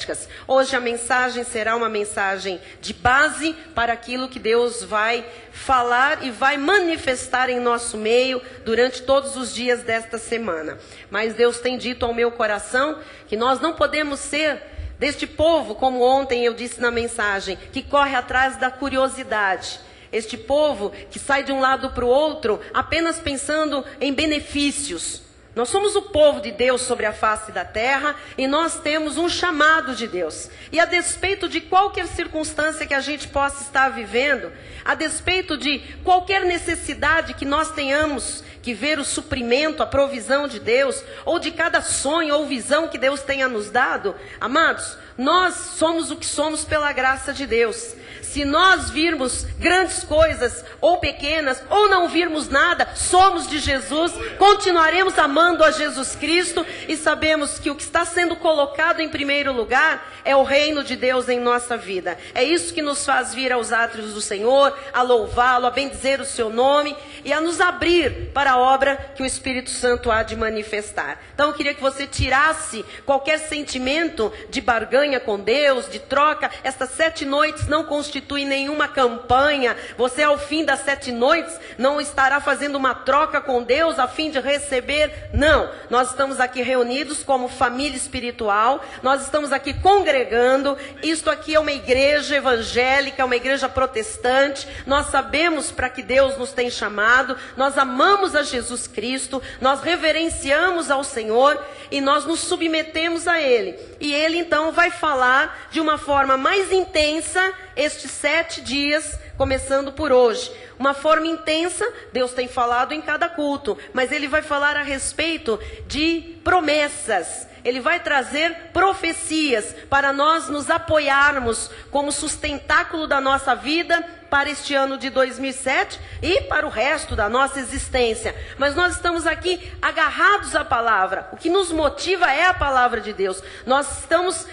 proféticas. Hoje a mensagem será uma mensagem de base para aquilo que Deus vai falar e vai manifestar em nosso meio durante todos os dias desta semana. Mas Deus tem dito ao meu coração que nós não podemos ser deste povo, como ontem eu disse na mensagem, que corre atrás da curiosidade. Este povo que sai de um lado para o outro apenas pensando em benefícios. Nós somos o povo de Deus sobre a face da terra e nós temos um chamado de Deus. E a despeito de qualquer circunstância que a gente possa estar vivendo, a despeito de qualquer necessidade que nós tenhamos que ver o suprimento, a provisão de Deus, ou de cada sonho ou visão que Deus tenha nos dado, amados, nós somos o que somos pela graça de Deus. Se nós virmos grandes coisas, ou pequenas, ou não virmos nada, somos de Jesus, continuaremos amando a Jesus Cristo e sabemos que o que está sendo colocado em primeiro lugar é o reino de Deus em nossa vida. É isso que nos faz vir aos átrios do Senhor, a louvá-lo, a bendizer o seu nome e a nos abrir para a obra que o Espírito Santo há de manifestar. Então eu queria que você tirasse qualquer sentimento de barganha com Deus, de troca. Estas 7 noites não constituem nenhuma campanha. Você ao fim das 7 noites não estará fazendo uma troca com Deus a fim de receber. Não, nós estamos aqui reunidos como família espiritual. Nós estamos aqui congregando. Isto aqui é uma igreja evangélica, uma igreja protestante. Nós sabemos para que Deus nos tem chamado. Nós amamos a Jesus Cristo, nós reverenciamos ao Senhor e nós nos submetemos a Ele. E Ele então vai falar de uma forma mais intensa estes 7 dias, começando por hoje. Uma forma intensa, Deus tem falado em cada culto, mas Ele vai falar a respeito de promessas. Ele vai trazer profecias para nós nos apoiarmos como sustentáculo da nossa vida para este ano de 2007 e para o resto da nossa existência. Mas nós estamos aqui agarrados à palavra. O que nos motiva é a palavra de Deus. Nós estamos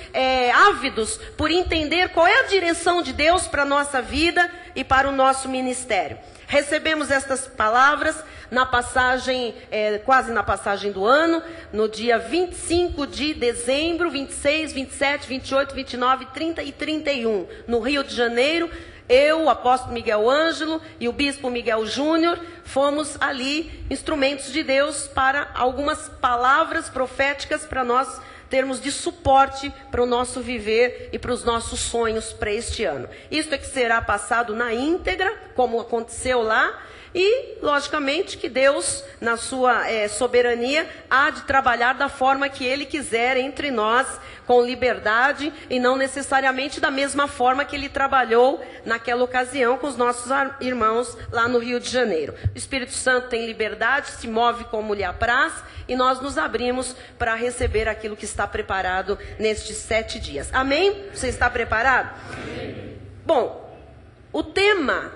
ávidos por entender qual é a direção de Deus para a nossa vida e para o nosso ministério. Recebemos estas palavras na passagem, quase na passagem do ano, no dia 25 de dezembro, 26, 27, 28, 29, 30 e 31, no Rio de Janeiro. Eu, o apóstolo Miguel Ângelo e o bispo Miguel Júnior fomos ali instrumentos de Deus para algumas palavras proféticas para nós termos de suporte para o nosso viver e para os nossos sonhos para este ano. Isto é que será passado na íntegra, como aconteceu lá, e, logicamente, que Deus, na sua soberania, há de trabalhar da forma que Ele quiser entre nós, com liberdade, e não necessariamente da mesma forma que Ele trabalhou naquela ocasião com os nossos irmãos lá no Rio de Janeiro. O Espírito Santo tem liberdade, se move como lhe apraz, e nós nos abrimos para receber aquilo que está preparado nestes 7 dias. Amém? Você está preparado? Amém. Bom, o tema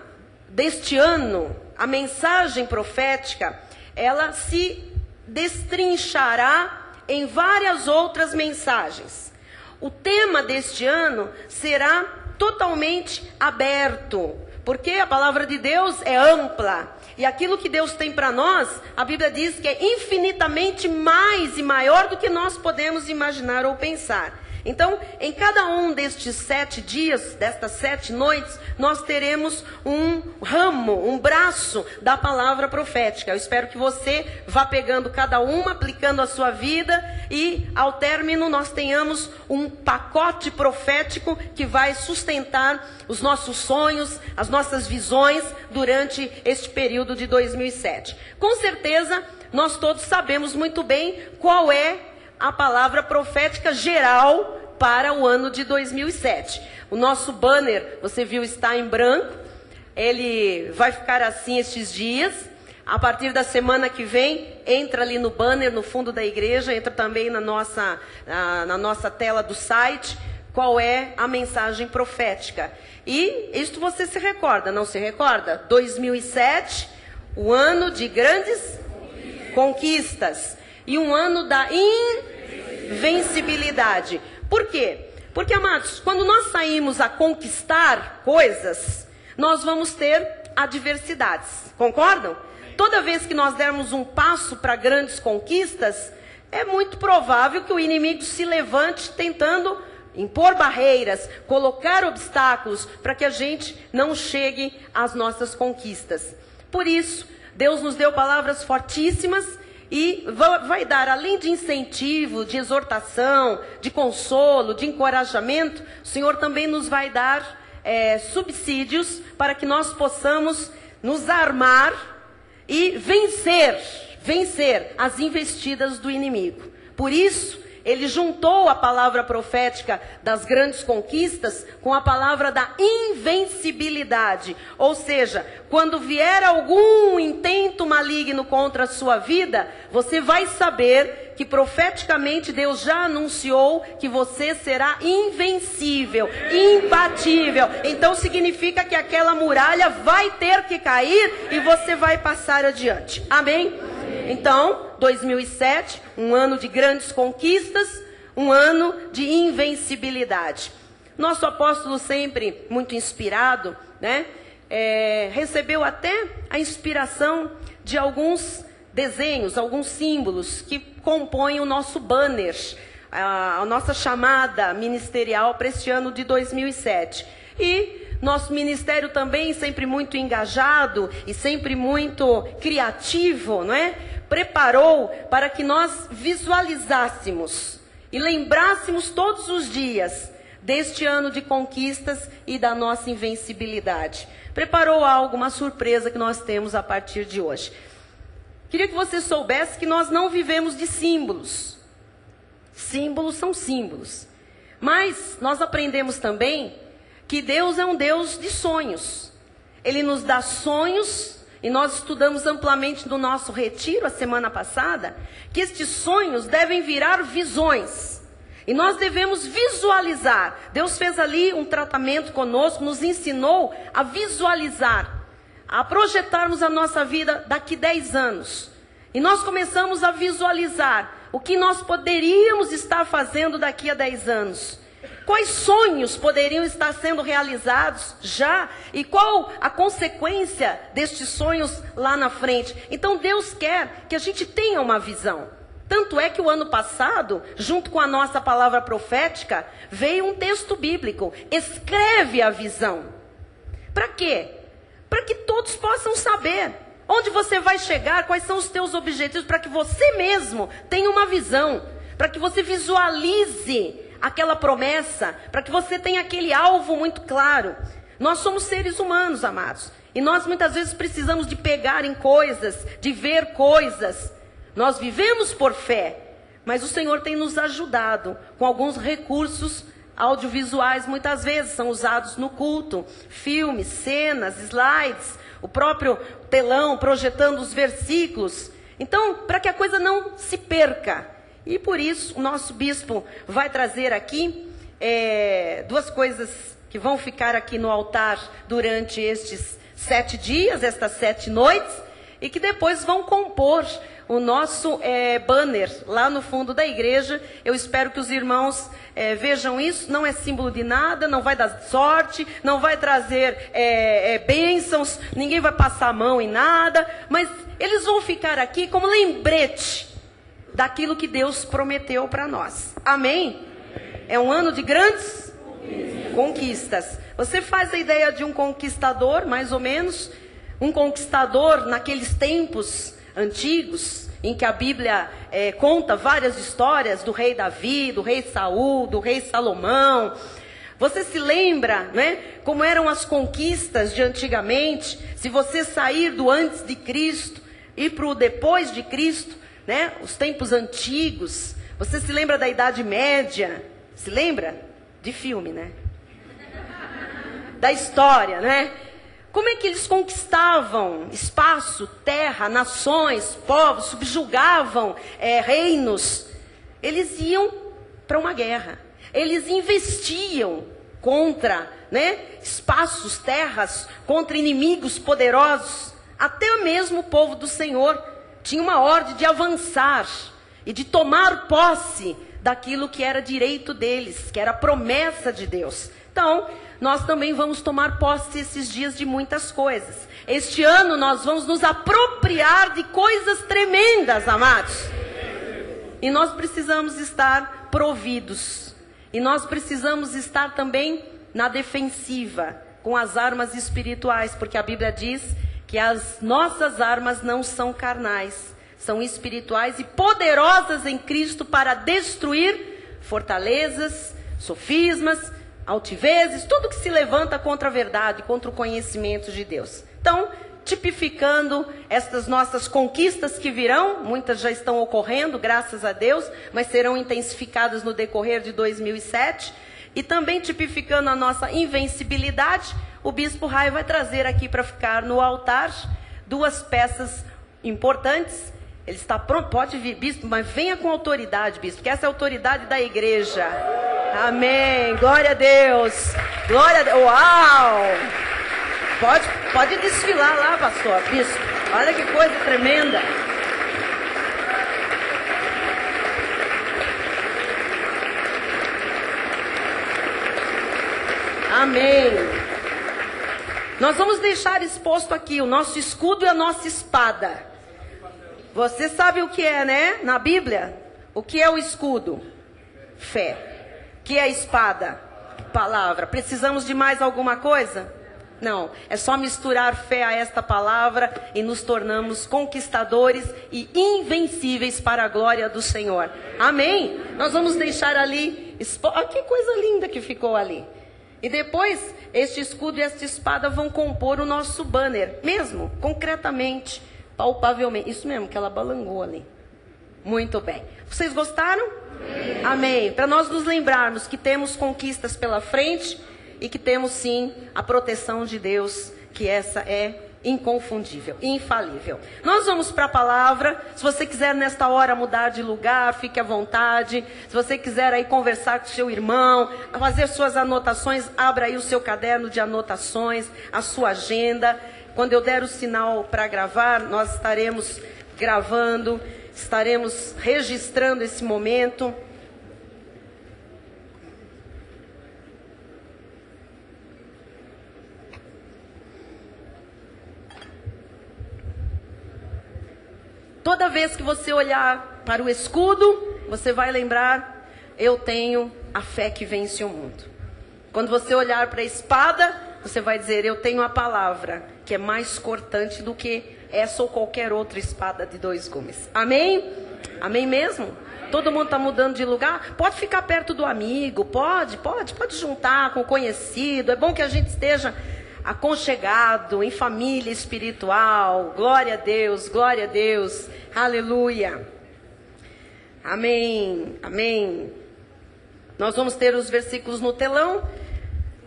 deste ano, a mensagem profética, ela se destrinchará em várias outras mensagens. O tema deste ano será totalmente aberto, porque a palavra de Deus é ampla. E aquilo que Deus tem para nós, a Bíblia diz que é infinitamente mais e maior do que nós podemos imaginar ou pensar. Então, em cada um destes 7 dias, destas 7 noites, nós teremos um ramo, um braço da palavra profética. Eu espero que você vá pegando cada uma, aplicando a sua vida e, ao término, nós tenhamos um pacote profético que vai sustentar os nossos sonhos, as nossas visões durante este período de 2007. Com certeza, nós todos sabemos muito bem qual é a palavra profética geral para o ano de 2007. O nosso banner, você viu, está em branco. Ele vai ficar assim estes dias. A partir da semana que vem, entra ali no banner, no fundo da igreja, entra também na nossa tela do site, qual é a mensagem profética. E isto você se recorda, não se recorda? 2007, o ano de grandes conquistas. E um ano da invencibilidade. Por quê? Porque, amados, quando nós saímos a conquistar coisas, nós vamos ter adversidades. Concordam? Toda vez que nós dermos um passo para grandes conquistas, é muito provável que o inimigo se levante tentando impor barreiras, colocar obstáculos para que a gente não chegue às nossas conquistas. Por isso, Deus nos deu palavras fortíssimas e vai dar, além de incentivo, de exortação, de consolo, de encorajamento, o Senhor também nos vai dar subsídios para que nós possamos nos armar e vencer as investidas do inimigo. Por isso, ele juntou a palavra profética das grandes conquistas com a palavra da invencibilidade. Ou seja, quando vier algum intento maligno contra a sua vida, você vai saber que profeticamente Deus já anunciou que você será invencível, imbatível. Então significa que aquela muralha vai ter que cair e você vai passar adiante. Amém? Então, 2007, um ano de grandes conquistas, um ano de invencibilidade. Nosso apóstolo, sempre muito inspirado, né? Recebeu até a inspiração de alguns desenhos, alguns símbolos que compõem o nosso banner, a nossa chamada ministerial para este ano de 2007. E nosso ministério também, sempre muito engajado e sempre muito criativo, não é? Preparou para que nós visualizássemos e lembrássemos todos os dias deste ano de conquistas e da nossa invencibilidade. Preparou algo, uma surpresa que nós temos a partir de hoje. Queria que você soubesse que nós não vivemos de símbolos. Símbolos são símbolos. Mas nós aprendemos também que Deus é um Deus de sonhos. Ele nos dá sonhos, e nós estudamos amplamente no nosso retiro, a semana passada, que estes sonhos devem virar visões. E nós devemos visualizar. Deus fez ali um tratamento conosco, nos ensinou a visualizar, a projetarmos a nossa vida daqui 10 anos. E nós começamos a visualizar o que nós poderíamos estar fazendo daqui a 10 anos. Quais sonhos poderiam estar sendo realizados já? E qual a consequência destes sonhos lá na frente? Então Deus quer que a gente tenha uma visão. Tanto é que o ano passado, junto com a nossa palavra profética, veio um texto bíblico. Escreve a visão. Para quê? Para que todos possam saber onde você vai chegar, quais são os teus objetivos, para que você mesmo tenha uma visão, para que você visualize aquela promessa, para que você tenha aquele alvo muito claro. Nós somos seres humanos, amados, e nós muitas vezes precisamos de pegar em coisas, de ver coisas. Nós vivemos por fé, mas o Senhor tem nos ajudado com alguns recursos audiovisuais, muitas vezes são usados no culto, filmes, cenas, slides, o próprio telão projetando os versículos. Então, para que a coisa não se perca, e por isso o nosso bispo vai trazer aqui duas coisas que vão ficar aqui no altar durante estes 7 dias, estas 7 noites, e que depois vão compor o nosso banner lá no fundo da igreja. Eu espero que os irmãos vejam isso. Não é símbolo de nada, não vai dar sorte, não vai trazer bênçãos, ninguém vai passar a mão em nada, mas eles vão ficar aqui como lembrete daquilo que Deus prometeu para nós. Amém? É um ano de grandes conquistas. Você faz a ideia de um conquistador, mais ou menos, um conquistador naqueles tempos antigos, em que a Bíblia conta várias histórias do rei Davi, do rei Saul, do rei Salomão. Você se lembra, né, como eram as conquistas de antigamente? Se você sair do antes de Cristo e para o depois de Cristo, né, os tempos antigos, você se lembra da Idade Média? Se lembra? De filme, né? Da história, né? Como é que eles conquistavam espaço, terra, nações, povos, subjugavam reinos? Eles iam para uma guerra. Eles investiam contra, né, espaços, terras, contra inimigos poderosos. Até mesmo o povo do Senhor tinha uma ordem de avançar e de tomar posse daquilo que era direito deles, que era a promessa de Deus. Então, nós também vamos tomar posse esses dias de muitas coisas. Este ano nós vamos nos apropriar de coisas tremendas, amados. E nós precisamos estar providos. E nós precisamos estar também na defensiva, com as armas espirituais, porque a Bíblia diz que as nossas armas não são carnais, são espirituais e poderosas em Cristo para destruir fortalezas, sofismas, altivezes, tudo que se levanta contra a verdade, contra o conhecimento de Deus. Então, tipificando estas nossas conquistas que virão, muitas já estão ocorrendo, graças a Deus, mas serão intensificadas no decorrer de 2007, e também tipificando a nossa invencibilidade, o Bispo Rai vai trazer aqui para ficar no altar duas peças importantes. Ele está pronto, pode vir, Bispo, mas venha com autoridade, Bispo, porque essa é a autoridade da igreja. Amém, glória a Deus, glória a Deus, uau! Pode desfilar lá, pastor, Bispo, olha que coisa tremenda. Amém. Nós vamos deixar exposto aqui o nosso escudo e a nossa espada. Você sabe o que é, né? Na Bíblia, o que é o escudo? Fé. O que é a espada? Palavra. Precisamos de mais alguma coisa? Não. É só misturar fé a esta palavra e nos tornamos conquistadores e invencíveis para a glória do Senhor. Amém? Nós vamos deixar ali. Olha que coisa linda que ficou ali. E depois, este escudo e esta espada vão compor o nosso banner, mesmo, concretamente, palpavelmente. Isso mesmo, que ela balangou ali. Muito bem. Vocês gostaram? Amém. Amém. Para nós nos lembrarmos que temos conquistas pela frente e que temos sim a proteção de Deus, que essa é inconfundível, infalível. Nós vamos para a palavra. Se você quiser nesta hora mudar de lugar, fique à vontade. Se você quiser aí conversar com seu irmão, fazer suas anotações, abra aí o seu caderno de anotações, a sua agenda. Quando eu der o sinal para gravar, nós estaremos gravando, estaremos registrando esse momento. Toda vez que você olhar para o escudo, você vai lembrar, eu tenho a fé que vence o mundo. Quando você olhar para a espada, você vai dizer, eu tenho a palavra, que é mais cortante do que essa ou qualquer outra espada de 2 gumes. Amém? Amém mesmo? Todo mundo está mudando de lugar? Pode ficar perto do amigo, pode juntar com o conhecido. É bom que a gente esteja aconchegado, em família espiritual. Glória a Deus, aleluia. Amém, amém. Nós vamos ter os versículos no telão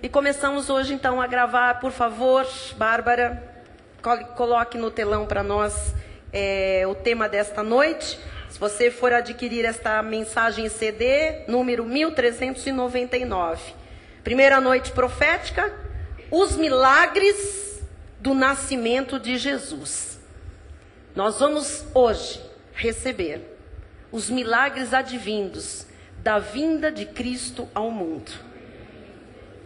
e começamos hoje então a gravar. Por favor, Bárbara, coloque no telão para nós o tema desta noite. Se você for adquirir esta mensagem em CD, número 1399. Primeira noite profética. Os milagres do nascimento de Jesus. Nós vamos hoje receber os milagres advindos da vinda de Cristo ao mundo.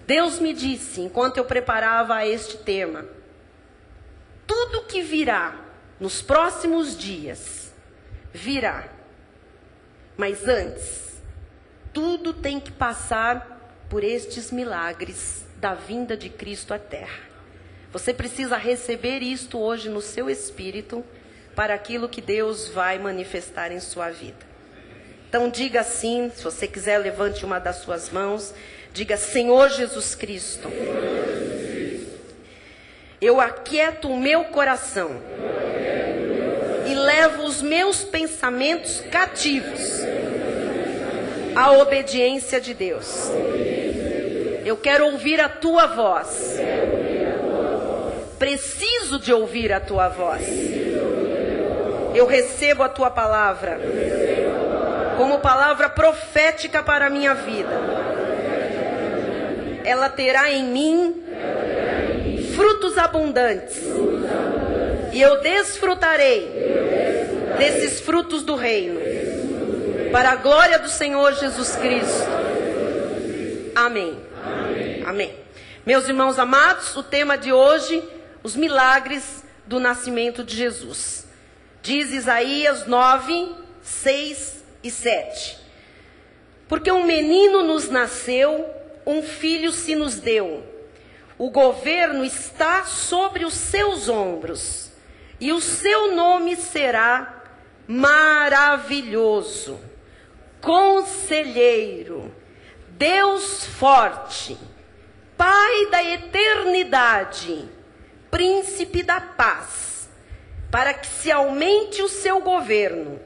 Deus me disse, enquanto eu preparava este tema, tudo que virá nos próximos dias, virá. Mas antes, tudo tem que passar por estes milagres da vinda de Cristo à terra. Você precisa receber isto hoje no seu espírito para aquilo que Deus vai manifestar em sua vida. Então diga assim, se você quiser levante uma das suas mãos, diga, Senhor Jesus Cristo, eu aquieto o meu coração e levo os meus pensamentos cativos à obediência de Deus. Eu quero ouvir a tua voz. Preciso de ouvir a tua voz. Eu recebo a tua palavra como palavra profética para a minha vida. Ela terá em mim frutos abundantes. E eu desfrutarei desses frutos do reino. Para a glória do Senhor Jesus Cristo. Amém. Amém. Meus irmãos amados, o tema de hoje, os milagres do nascimento de Jesus. Diz Isaías 9, 6 e 7. Porque um menino nos nasceu, um filho se nos deu. O governo está sobre os seus ombros, e o seu nome será Maravilhoso, Conselheiro, Deus Forte, Pai da Eternidade, Príncipe da Paz, para que se aumente o seu governo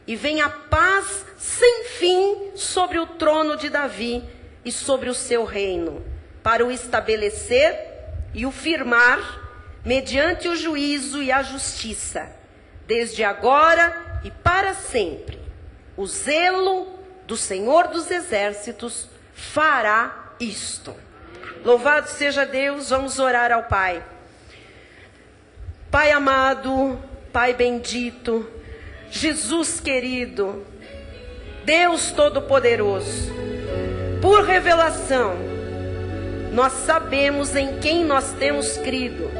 e venha a paz sem fim sobre o trono de Davi e sobre o seu reino, para o estabelecer e o firmar mediante o juízo e a justiça, desde agora e para sempre. O zelo do Senhor dos Exércitos fará isto. Louvado seja Deus. Vamos orar ao Pai. Pai amado, Pai bendito, Jesus querido, Deus Todo-Poderoso, por revelação, nós sabemos em quem nós temos crido.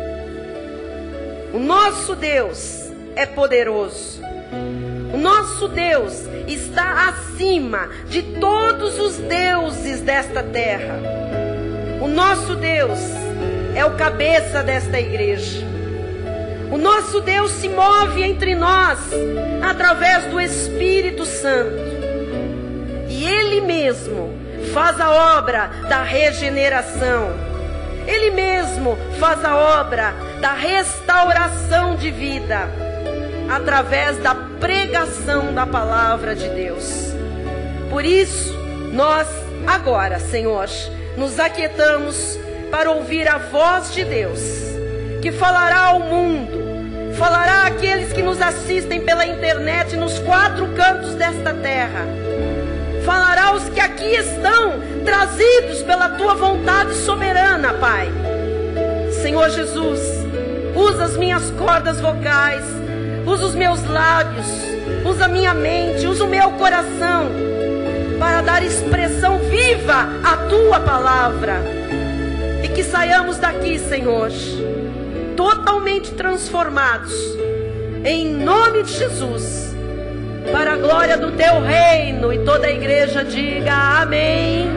O nosso Deus é poderoso. O nosso Deus está acima de todos os deuses desta terra. O nosso Deus é o cabeça desta igreja. O nosso Deus se move entre nós através do Espírito Santo. E Ele mesmo faz a obra da regeneração. Ele mesmo faz a obra da restauração de vida, através da pregação da palavra de Deus. Por isso, nós agora, Senhor, nos aquietamos para ouvir a voz de Deus, que falará ao mundo, falará àqueles que nos assistem pela internet nos 4 cantos desta terra, falará aos que aqui estão, trazidos pela Tua vontade soberana, Pai. Senhor Jesus, usa as minhas cordas vocais, usa os meus lábios, usa a minha mente, usa o meu coração, para dar expressão viva à Tua palavra. E que saiamos daqui, Senhor, totalmente transformados, em nome de Jesus, para a glória do Teu reino. E toda a igreja diga amém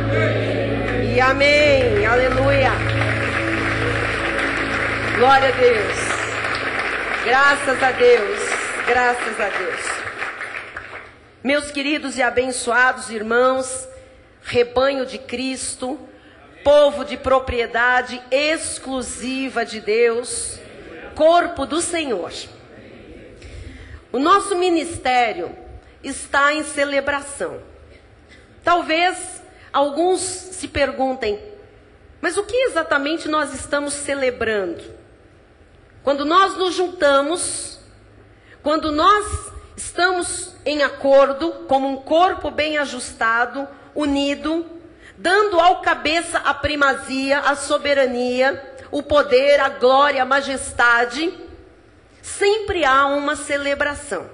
e amém. Aleluia. Glória a Deus. Graças a Deus. Graças a Deus. Meus queridos e abençoados irmãos, rebanho de Cristo, povo de propriedade exclusiva de Deus, corpo do Senhor. O nosso ministério está em celebração. Talvez alguns se perguntem, mas o que exatamente nós estamos celebrando? Quando nós nos juntamos, quando nós estamos em acordo, como um corpo bem ajustado, unido, dando ao cabeça a primazia, a soberania, o poder, a glória, a majestade, sempre há uma celebração.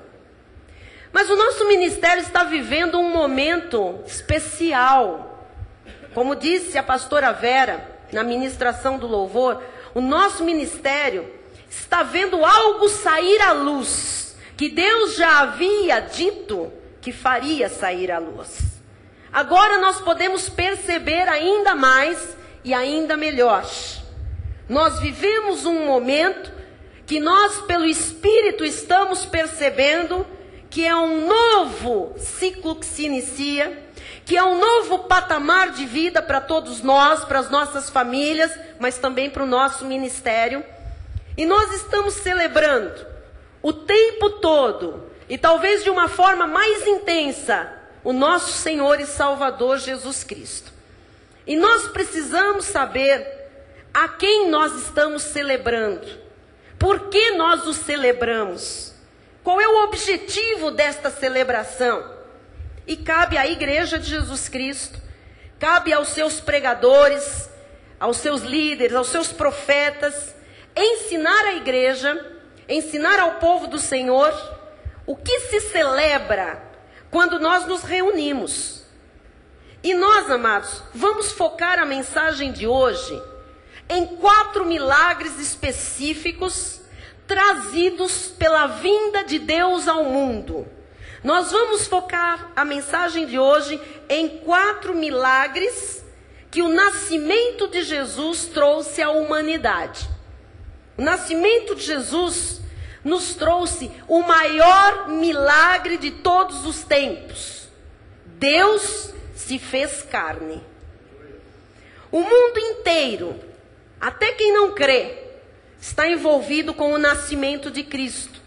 Mas o nosso ministério está vivendo um momento especial. Como disse a pastora Vera, na ministração do louvor, o nosso ministério está vendo algo sair à luz, que Deus já havia dito que faria sair à luz. Agora nós podemos perceber ainda mais e ainda melhor. Nós vivemos um momento que nós, pelo Espírito, estamos percebendo que é um novo ciclo que se inicia, que é um novo patamar de vida para todos nós, para as nossas famílias, mas também para o nosso ministério. E nós estamos celebrando o tempo todo, e talvez de uma forma mais intensa, o nosso Senhor e Salvador Jesus Cristo. E nós precisamos saber a quem nós estamos celebrando, por que nós o celebramos, qual é o objetivo desta celebração. E cabe à Igreja de Jesus Cristo, cabe aos seus pregadores, aos seus líderes, aos seus profetas, ensinar a igreja, ensinar ao povo do Senhor o que se celebra quando nós nos reunimos. E nós, amados, vamos focar a mensagem de hoje em 4 milagres específicos trazidos pela vinda de Deus ao mundo. Nós vamos focar a mensagem de hoje em 4 milagres que o nascimento de Jesus trouxe à humanidade. O nascimento de Jesus nos trouxe o maior milagre de todos os tempos. Deus se fez carne. O mundo inteiro, até quem não crê, está envolvido com o nascimento de Cristo.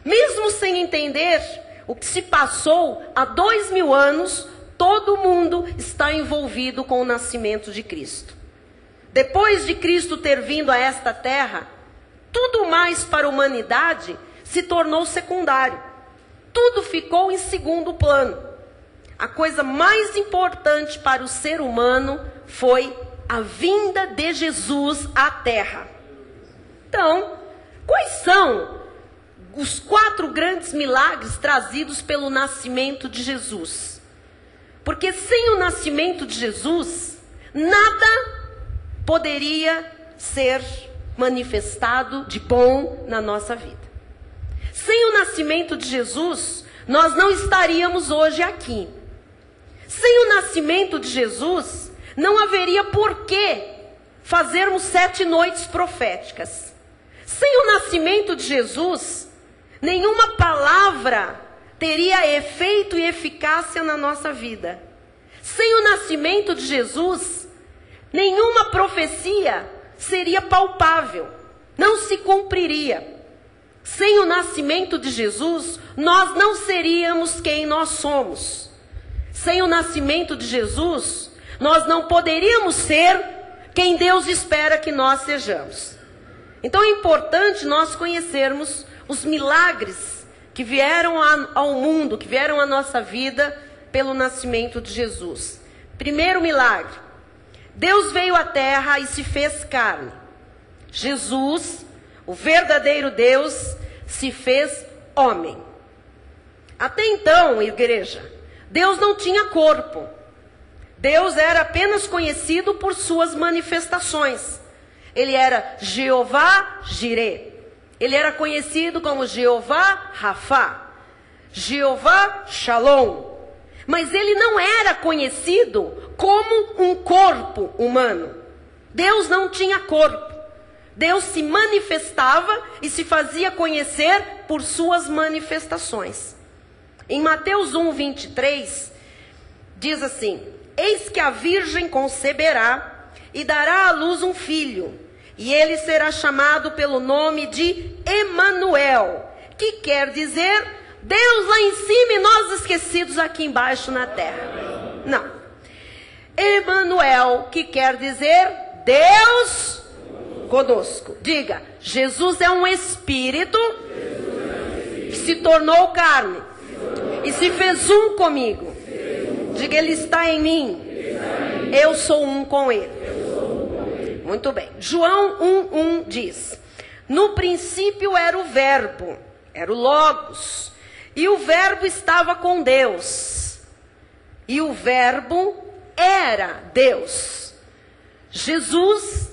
Mesmo sem entender o que se passou há 2000 anos, todo mundo está envolvido com o nascimento de Cristo. Depois de Cristo ter vindo a esta terra, tudo mais para a humanidade se tornou secundário. Tudo ficou em segundo plano. A coisa mais importante para o ser humano foi a vinda de Jesus à terra. Então, quais são os 4 grandes milagres trazidos pelo nascimento de Jesus? Porque sem o nascimento de Jesus, nada poderia ser manifestado de bom na nossa vida. Sem o nascimento de Jesus, nós não estaríamos hoje aqui. Sem o nascimento de Jesus, não haveria porquê fazermos 7 noites proféticas. Sem o nascimento de Jesus, nenhuma palavra teria efeito e eficácia na nossa vida. Sem o nascimento de Jesus, nenhuma profecia seria palpável, não se cumpriria. Sem o nascimento de Jesus, nós não seríamos quem nós somos. Sem o nascimento de Jesus, nós não poderíamos ser quem Deus espera que nós sejamos. Então é importante nós conhecermos os milagres que vieram ao mundo, que vieram à nossa vida pelo nascimento de Jesus. Primeiro milagre: Deus veio à terra e se fez carne. Jesus, o verdadeiro Deus, se fez homem. Até então, igreja, Deus não tinha corpo. Deus era apenas conhecido por suas manifestações. Ele era Jeová Jireh. Ele era conhecido como Jeová Rafá, Jeová Shalom. Mas ele não era conhecido como um corpo humano. Deus não tinha corpo. Deus se manifestava e se fazia conhecer por suas manifestações. Em Mateus 1:23, diz assim: eis que a virgem conceberá e dará à luz um filho, e ele será chamado pelo nome de Emanuel, que quer dizer Deus lá em cima e nós esquecidos aqui embaixo na terra. Não. Emanuel, que quer dizer Deus conosco. Diga: Jesus é um espírito que se tornou carne e se fez um comigo. Diga: ele está em mim, eu sou um com ele. Muito bem. João 1:1 diz: no princípio era o verbo, era o Logos, e o verbo estava com Deus, e o verbo era Deus. Jesus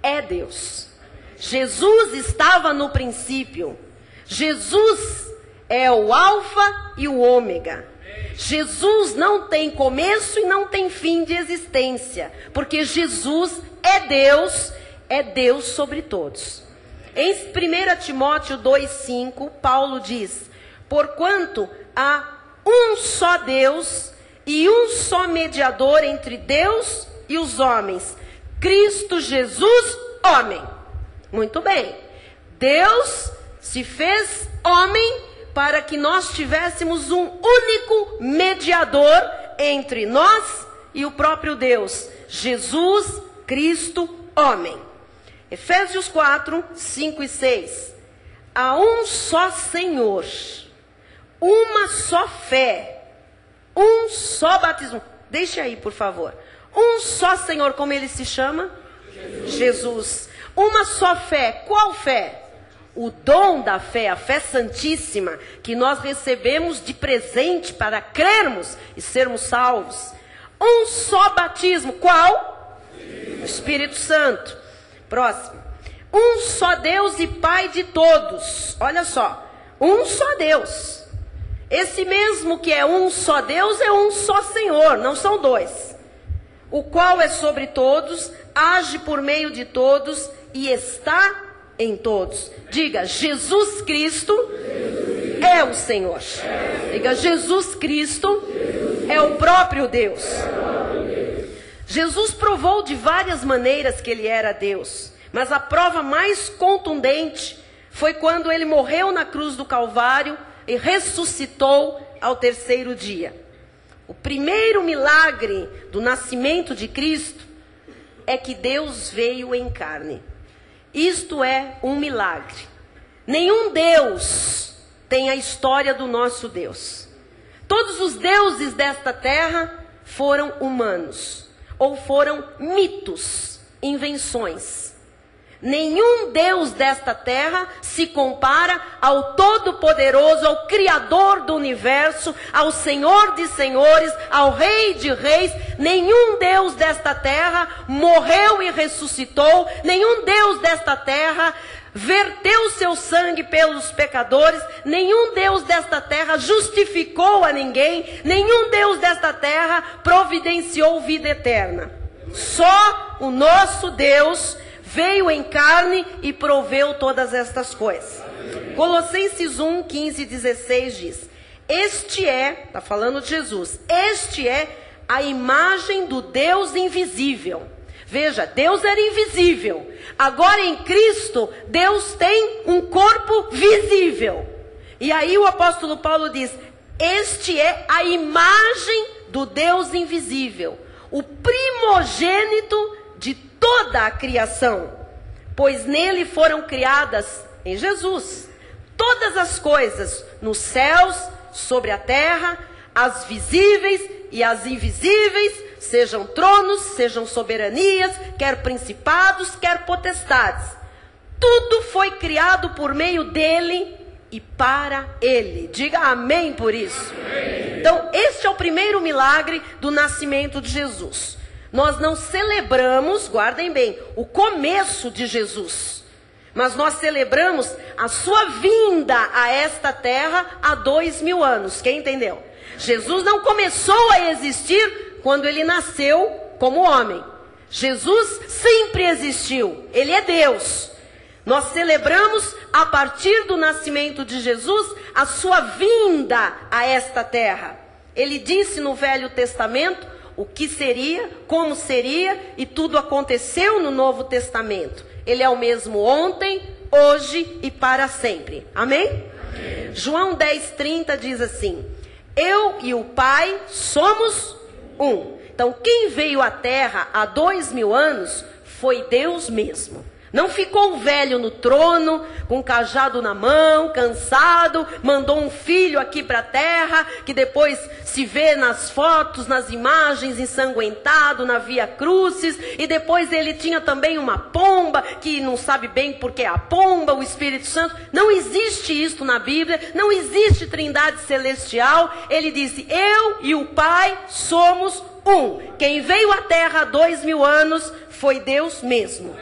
é Deus. Jesus estava no princípio. Jesus é o alfa e o ômega. Jesus não tem começo e não tem fim de existência, porque Jesus é Deus sobre todos. Em 1 Timóteo 2:5, Paulo diz: porquanto há um só Deus e um só mediador entre Deus e os homens, Cristo Jesus, homem. Muito bem. Deus se fez homem para que nós tivéssemos um único mediador entre nós e o próprio Deus, Jesus Cristo, homem. Efésios 4:5 e 6. Há um só Senhor, uma só fé, um só batismo. Deixa aí, por favor. Um só Senhor, como ele se chama? Jesus. Uma só fé. Qual fé? O dom da fé, a fé santíssima, que nós recebemos de presente para crermos e sermos salvos. Um só batismo. Qual? O Espírito Santo. Próximo. Um só Deus e Pai de todos. Olha só. Um só Deus. Esse mesmo que é um só Deus é um só Senhor, não são dois. O qual é sobre todos, age por meio de todos e está em todos. Diga, Jesus Cristo é o Senhor. Diga, Jesus Cristo é o próprio Deus. Jesus provou de várias maneiras que ele era Deus, mas a prova mais contundente foi quando ele morreu na cruz do Calvário e ressuscitou ao terceiro dia. O primeiro milagre do nascimento de Cristo é que Deus veio em carne. Isto é um milagre. Nenhum Deus tem a história do nosso Deus. Todos os deuses desta terra foram humanos, ou foram mitos, invenções. Nenhum Deus desta terra se compara ao Todo-Poderoso, ao Criador do Universo, ao Senhor de Senhores, ao Rei de Reis. Nenhum Deus desta terra morreu e ressuscitou. Nenhum Deus desta terra verteu seu sangue pelos pecadores. Nenhum Deus desta terra justificou a ninguém. Nenhum Deus desta terra providenciou vida eterna. Só o nosso Deus veio em carne e proveu todas estas coisas. Colossenses 1, 15 e 16 diz: este é, está falando de Jesus, este é a imagem do Deus invisível. Veja, Deus era invisível. Agora em Cristo, Deus tem um corpo visível. E aí o apóstolo Paulo diz: este é a imagem do Deus invisível, o primogênito de toda a criação, pois nele foram criadas, em Jesus, todas as coisas, nos céus, sobre a terra, as visíveis e as invisíveis, sejam tronos, sejam soberanias, quer principados, quer potestades. Tudo foi criado por meio dele e para ele. Diga amém por isso. Amém. Então, este é o primeiro milagre do nascimento de Jesus. Nós não celebramos, guardem bem, o começo de Jesus, mas nós celebramos a sua vinda a esta terra há 2000 anos. Quem entendeu? Jesus não começou a existir quando ele nasceu como homem. Jesus sempre existiu, ele é Deus. Nós celebramos a partir do nascimento de Jesus a sua vinda a esta terra. Ele disse no Velho Testamento o que seria, como seria, e tudo aconteceu no Novo Testamento. Ele é o mesmo ontem, hoje e para sempre. Amém? Amém. João 10:30 diz assim: eu e o Pai somos um. Então, quem veio à terra há 2000 anos foi Deus mesmo. Não ficou um velho no trono, com um cajado na mão, cansado, mandou um filho aqui para a terra, que depois se vê nas fotos, nas imagens, ensanguentado na Via Crucis, e depois ele tinha também uma pomba, que não sabe bem porque é a pomba, o Espírito Santo. Não existe isso na Bíblia, não existe trindade celestial. Ele disse: eu e o Pai somos um. Quem veio à terra há 2000 anos foi Deus mesmo.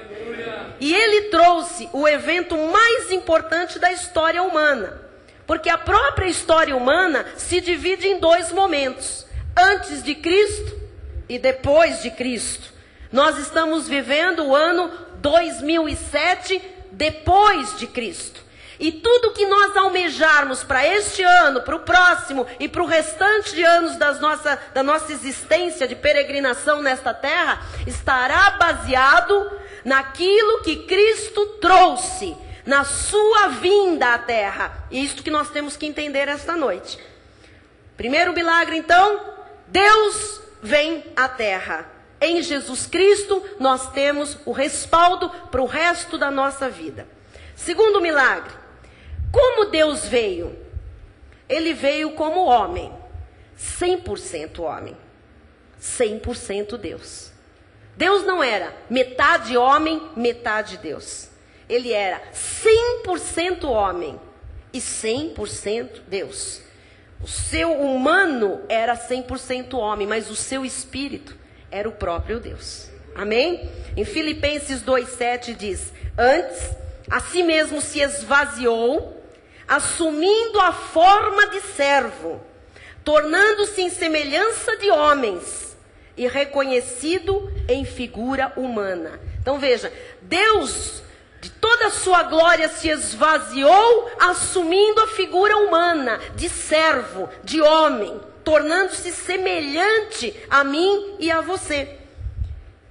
E ele trouxe o evento mais importante da história humana. Porque a própria história humana se divide em dois momentos: antes de Cristo e depois de Cristo. Nós estamos vivendo o ano 2007 depois de Cristo. E tudo que nós almejarmos para este ano, para o próximo e para o restante de anos da nossa existência de peregrinação nesta terra, estará baseado naquilo que Cristo trouxe, na sua vinda à terra. E isto que nós temos que entender esta noite. Primeiro milagre, então: Deus vem à terra. Em Jesus Cristo nós temos o respaldo para o resto da nossa vida. Segundo milagre: como Deus veio? Ele veio como homem, 100% homem, 100% Deus. Deus não era metade homem, metade Deus. Ele era 100% homem e 100% Deus. O seu humano era 100% homem, mas o seu espírito era o próprio Deus. Amém? Em Filipenses 2:7 diz: antes, a si mesmo se esvaziou, assumindo a forma de servo, tornando-se em semelhança de homens e reconhecido em figura humana. Então veja, Deus, de toda a sua glória, se esvaziou, assumindo a figura humana, de servo, de homem, tornando-se semelhante a mim e a você.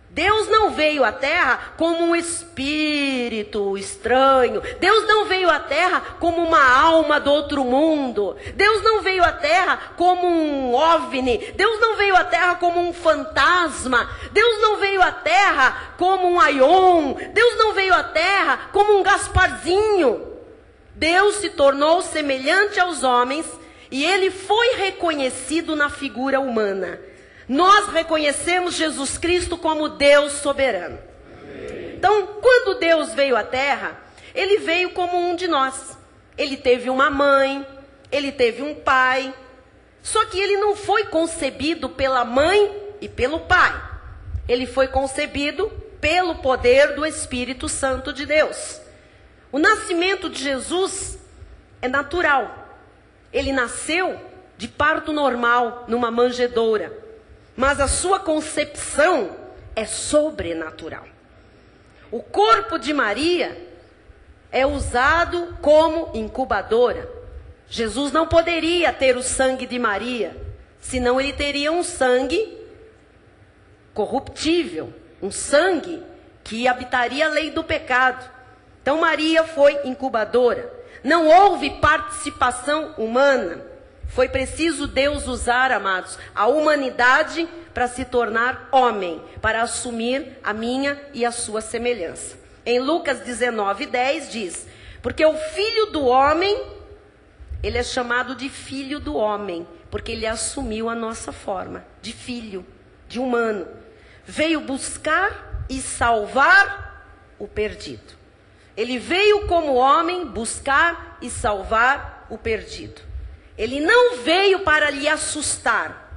Deus não veio à terra como um espírito estranho. Deus não veio à terra como uma alma do outro mundo. Deus não veio à terra como um OVNI. Deus não veio à terra como um fantasma. Deus não veio à terra como um Aion. Deus não veio à terra como um Gasparzinho. Deus se tornou semelhante aos homens e ele foi reconhecido na figura humana. Nós reconhecemos Jesus Cristo como Deus soberano. Então, quando Deus veio à terra, ele veio como um de nós. Ele teve uma mãe, ele teve um pai. Só que ele não foi concebido pela mãe e pelo pai. Ele foi concebido pelo poder do Espírito Santo de Deus. O nascimento de Jesus é natural. Ele nasceu de parto normal, numa manjedoura. Mas a sua concepção é sobrenatural. O corpo de Maria é usado como incubadora. Jesus não poderia ter o sangue de Maria, senão ele teria um sangue corruptível, um sangue que habitaria a lei do pecado. Então Maria foi incubadora. Não houve participação humana. Foi preciso Deus usar, amados, a humanidade para se tornar homem, para assumir a minha e a sua semelhança. Em Lucas 19:10 diz: porque o filho do homem, ele é chamado de filho do homem, porque ele assumiu a nossa forma de filho, de humano. Veio buscar e salvar o perdido. Ele veio como homem buscar e salvar o perdido. Ele não veio para lhe assustar.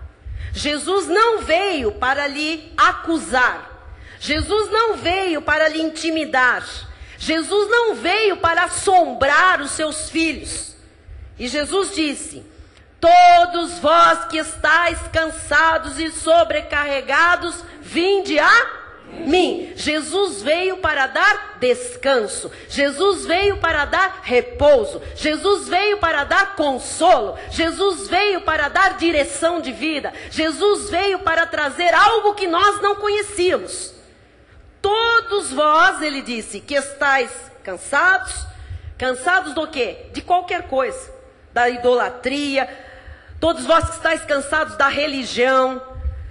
Jesus não veio para lhe acusar. Jesus não veio para lhe intimidar. Jesus não veio para assombrar os seus filhos. E Jesus disse: todos vós que estáis cansados e sobrecarregados, vinde a mim. Jesus veio para dar descanso. Jesus veio para dar repouso. Jesus veio para dar consolo. Jesus veio para dar direção de vida. Jesus veio para trazer algo que nós não conhecíamos. Todos vós, ele disse, que estáis cansados. Cansados do quê? De qualquer coisa. Da idolatria. Todos vós que estáis cansados da religião.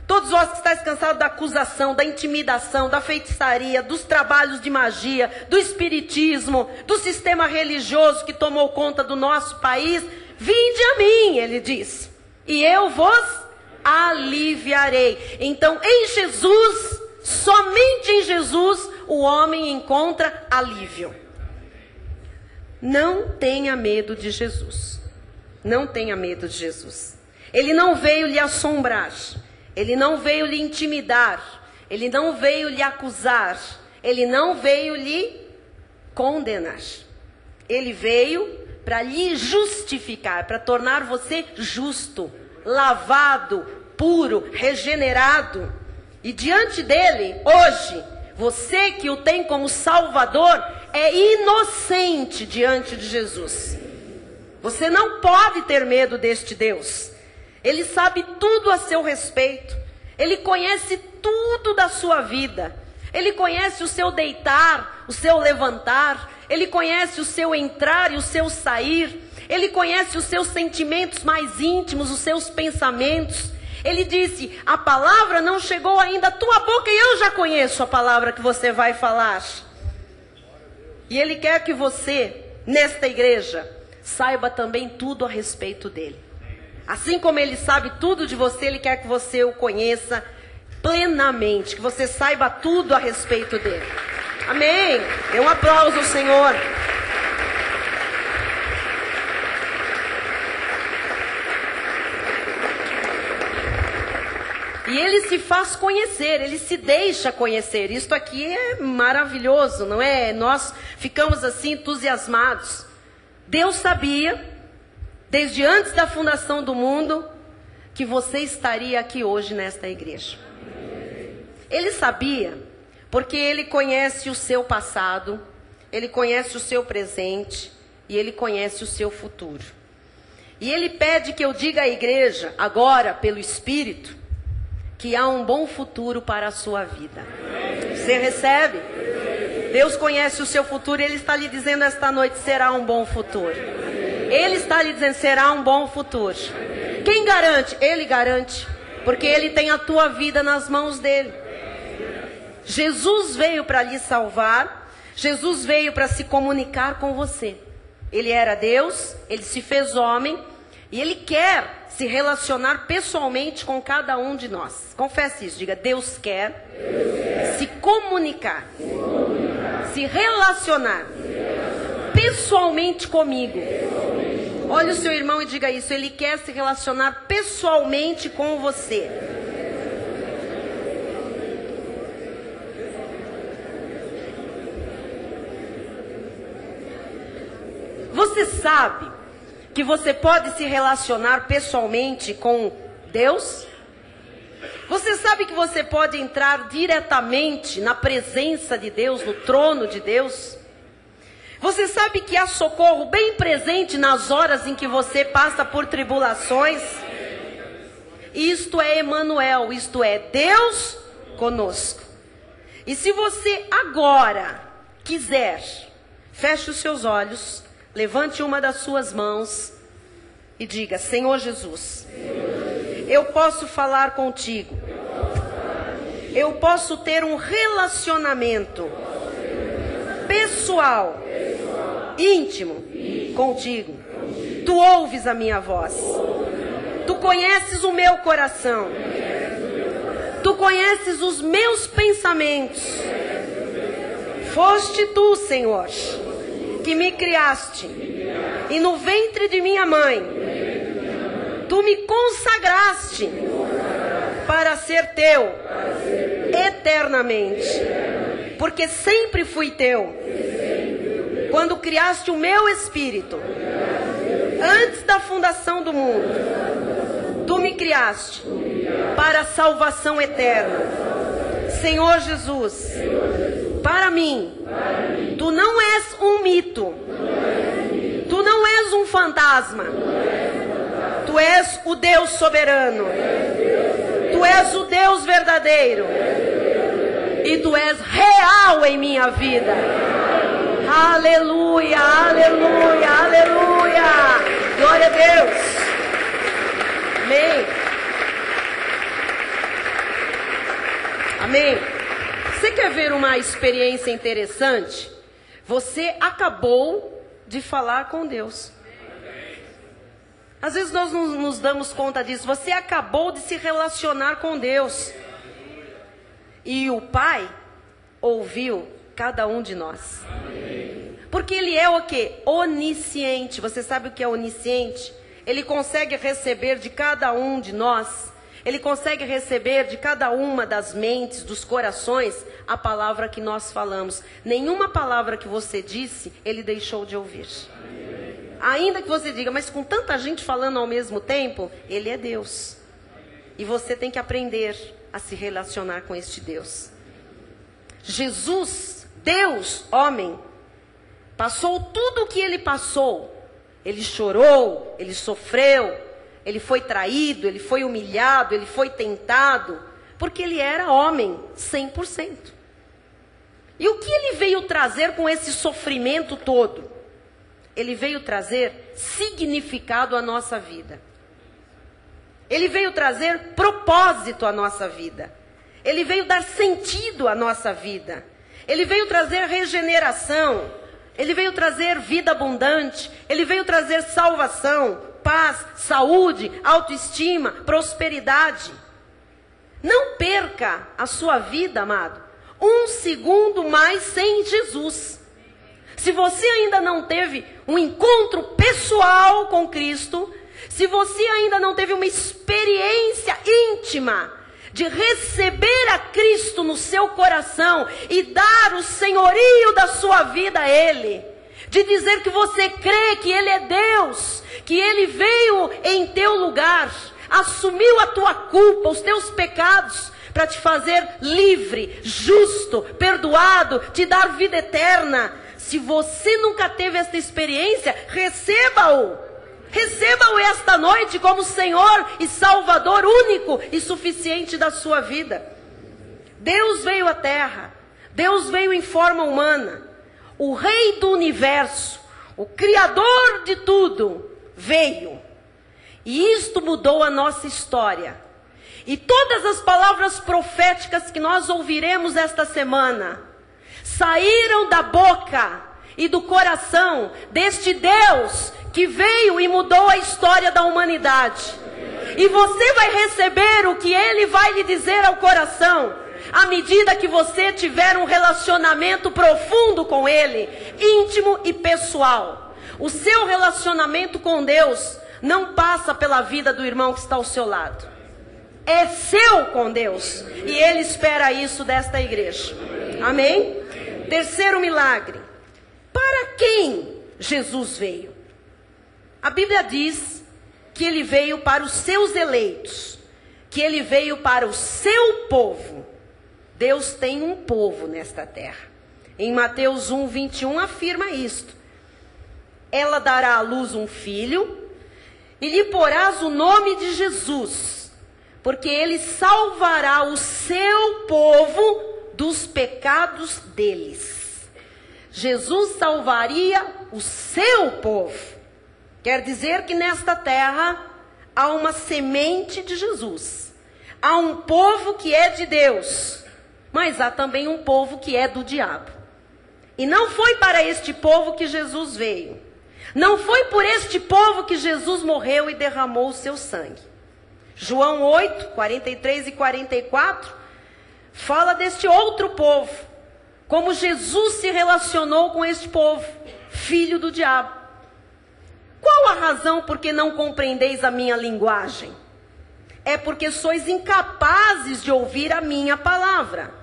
Todos vós que estáis cansados da acusação, da intimidação, da feitiçaria, dos trabalhos de magia, do espiritismo, do sistema religioso que tomou conta do nosso país, vinde a mim, ele diz, e eu vos aliviarei. Então, em Jesus, somente em Jesus, o homem encontra alívio. Não tenha medo de Jesus. Não tenha medo de Jesus. Ele não veio lhe assombrar. Ele não veio lhe intimidar, ele não veio lhe acusar, ele não veio lhe condenar. Ele veio para lhe justificar, para tornar você justo, lavado, puro, regenerado. E diante dele, hoje, você que o tem como Salvador, é inocente diante de Jesus. Você não pode ter medo deste Deus. Ele sabe tudo a seu respeito. Ele conhece tudo da sua vida. Ele conhece o seu deitar, o seu levantar. Ele conhece o seu entrar e o seu sair. Ele conhece os seus sentimentos mais íntimos, os seus pensamentos. Ele disse: a palavra não chegou ainda à tua boca e eu já conheço a palavra que você vai falar. E Ele quer que você, nesta igreja, saiba também tudo a respeito dele. Assim como Ele sabe tudo de você, Ele quer que você o conheça plenamente, que você saiba tudo a respeito dele. Amém? Dê um aplauso ao Senhor. E Ele se faz conhecer, Ele se deixa conhecer. Isto aqui é maravilhoso, não é? Nós ficamos assim entusiasmados. Deus sabia, desde antes da fundação do mundo, que você estaria aqui hoje nesta igreja. Ele sabia, porque Ele conhece o seu passado, Ele conhece o seu presente e Ele conhece o seu futuro. E Ele pede que eu diga à igreja, agora, pelo Espírito, que há um bom futuro para a sua vida. Você recebe? Deus conhece o seu futuro e Ele está lhe dizendo esta noite, será um bom futuro. Ele está lhe dizendo, será um bom futuro. Quem garante? Ele garante, porque Ele tem a tua vida nas mãos dEle. Jesus veio para lhe salvar, Jesus veio para se comunicar com você. Ele era Deus, Ele se fez homem e Ele quer se relacionar pessoalmente com cada um de nós. Confesse isso, diga, Deus quer se comunicar, se relacionar pessoalmente comigo. Olhe o seu irmão e diga isso, Ele quer se relacionar pessoalmente com você. Você sabe que você pode se relacionar pessoalmente com Deus? Você sabe que você pode entrar diretamente na presença de Deus, no trono de Deus? Você sabe que há socorro bem presente nas horas em que você passa por tribulações? Isto é Emanuel, isto é Deus conosco. E se você agora quiser, feche os seus olhos, levante uma das suas mãos e diga, Senhor Jesus, eu posso falar contigo. Eu posso ter um relacionamento pessoal, íntimo contigo. Tu ouves a minha voz. Tu conheces o meu coração. Tu conheces os meus pensamentos. Foste tu, Senhor, que me criaste, e no ventre de minha mãe, tu me consagraste para ser teu eternamente, porque sempre fui teu. Quando criaste o meu espírito, antes da fundação do mundo, tu me criaste para a salvação eterna. Senhor Jesus, para mim, tu não és um mito, tu não és um fantasma, tu és o Deus soberano, tu és o Deus verdadeiro, e tu és real em minha vida. Aleluia, aleluia, aleluia, glória a Deus, amém, amém. Você quer ver uma experiência interessante? Você acabou de falar com Deus. Às vezes nós não nos damos conta disso. Você acabou de se relacionar com Deus. E o Pai ouviu cada um de nós. Porque Ele é o quê? Onisciente. Você sabe o que é onisciente? Ele consegue receber de cada um de nós. Ele consegue receber de cada uma das mentes, dos corações, a palavra que nós falamos. Nenhuma palavra que você disse, Ele deixou de ouvir. Ainda que você diga, mas com tanta gente falando ao mesmo tempo, Ele é Deus. E você tem que aprender a se relacionar com este Deus. Jesus, Deus, homem, passou tudo o que Ele passou. Ele chorou, Ele sofreu, Ele foi traído, Ele foi humilhado, Ele foi tentado, porque Ele era homem 100%. E o que Ele veio trazer com esse sofrimento todo? Ele veio trazer significado à nossa vida. Ele veio trazer propósito à nossa vida. Ele veio dar sentido à nossa vida. Ele veio trazer regeneração. Ele veio trazer vida abundante. Ele veio trazer salvação, paz, saúde, autoestima, prosperidade. Não perca a sua vida, amado, um segundo mais sem Jesus. Se você ainda não teve um encontro pessoal com Cristo, se você ainda não teve uma experiência íntima de receber a Cristo no seu coração e dar o senhorio da sua vida a Ele, de dizer que você crê que Ele é Deus, que Ele veio em teu lugar, assumiu a tua culpa, os teus pecados, para te fazer livre, justo, perdoado, te dar vida eterna. Se você nunca teve esta experiência, receba-o. Receba-o esta noite como Senhor e Salvador único e suficiente da sua vida. Deus veio à terra, Deus veio em forma humana. O Rei do universo, o Criador de tudo, veio. E isto mudou a nossa história. E todas as palavras proféticas que nós ouviremos esta semana, saíram da boca e do coração deste Deus que veio e mudou a história da humanidade. E você vai receber o que Ele vai lhe dizer ao coração, à medida que você tiver um relacionamento profundo com Ele, íntimo e pessoal. O seu relacionamento com Deus não passa pela vida do irmão que está ao seu lado. É seu com Deus. E Ele espera isso desta igreja. Amém? Terceiro milagre. Para quem Jesus veio? A Bíblia diz que Ele veio para os seus eleitos, que Ele veio para o seu povo. Deus tem um povo nesta terra. Em Mateus 1:21 afirma isto: ela dará à luz um filho, e lhe porás o nome de Jesus, porque Ele salvará o seu povo dos pecados deles. Jesus salvaria o seu povo. Quer dizer que nesta terra há uma semente de Jesus. Há um povo que é de Deus, mas há também um povo que é do diabo. E não foi para este povo que Jesus veio. Não foi por este povo que Jesus morreu e derramou o seu sangue. João 8, 43 e 44, fala deste outro povo. Como Jesus se relacionou com este povo, filho do diabo. Qual a razão por que não compreendeis a minha linguagem? É porque sois incapazes de ouvir a minha palavra.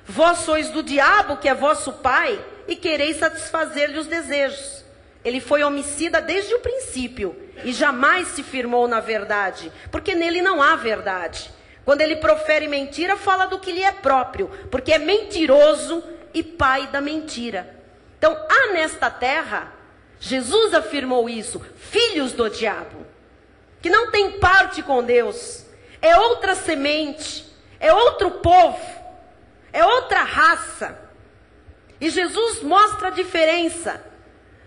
Vós sois do diabo, que é vosso pai, e quereis satisfazer-lhe os desejos. Ele foi homicida desde o princípio, e jamais se firmou na verdade, porque nele não há verdade. Quando ele profere mentira, fala do que lhe é próprio, porque é mentiroso e pai da mentira. Então, há nesta terra, Jesus afirmou isso, filhos do diabo, que não tem parte com Deus, é outra semente, é outro povo, é outra raça. E Jesus mostra a diferença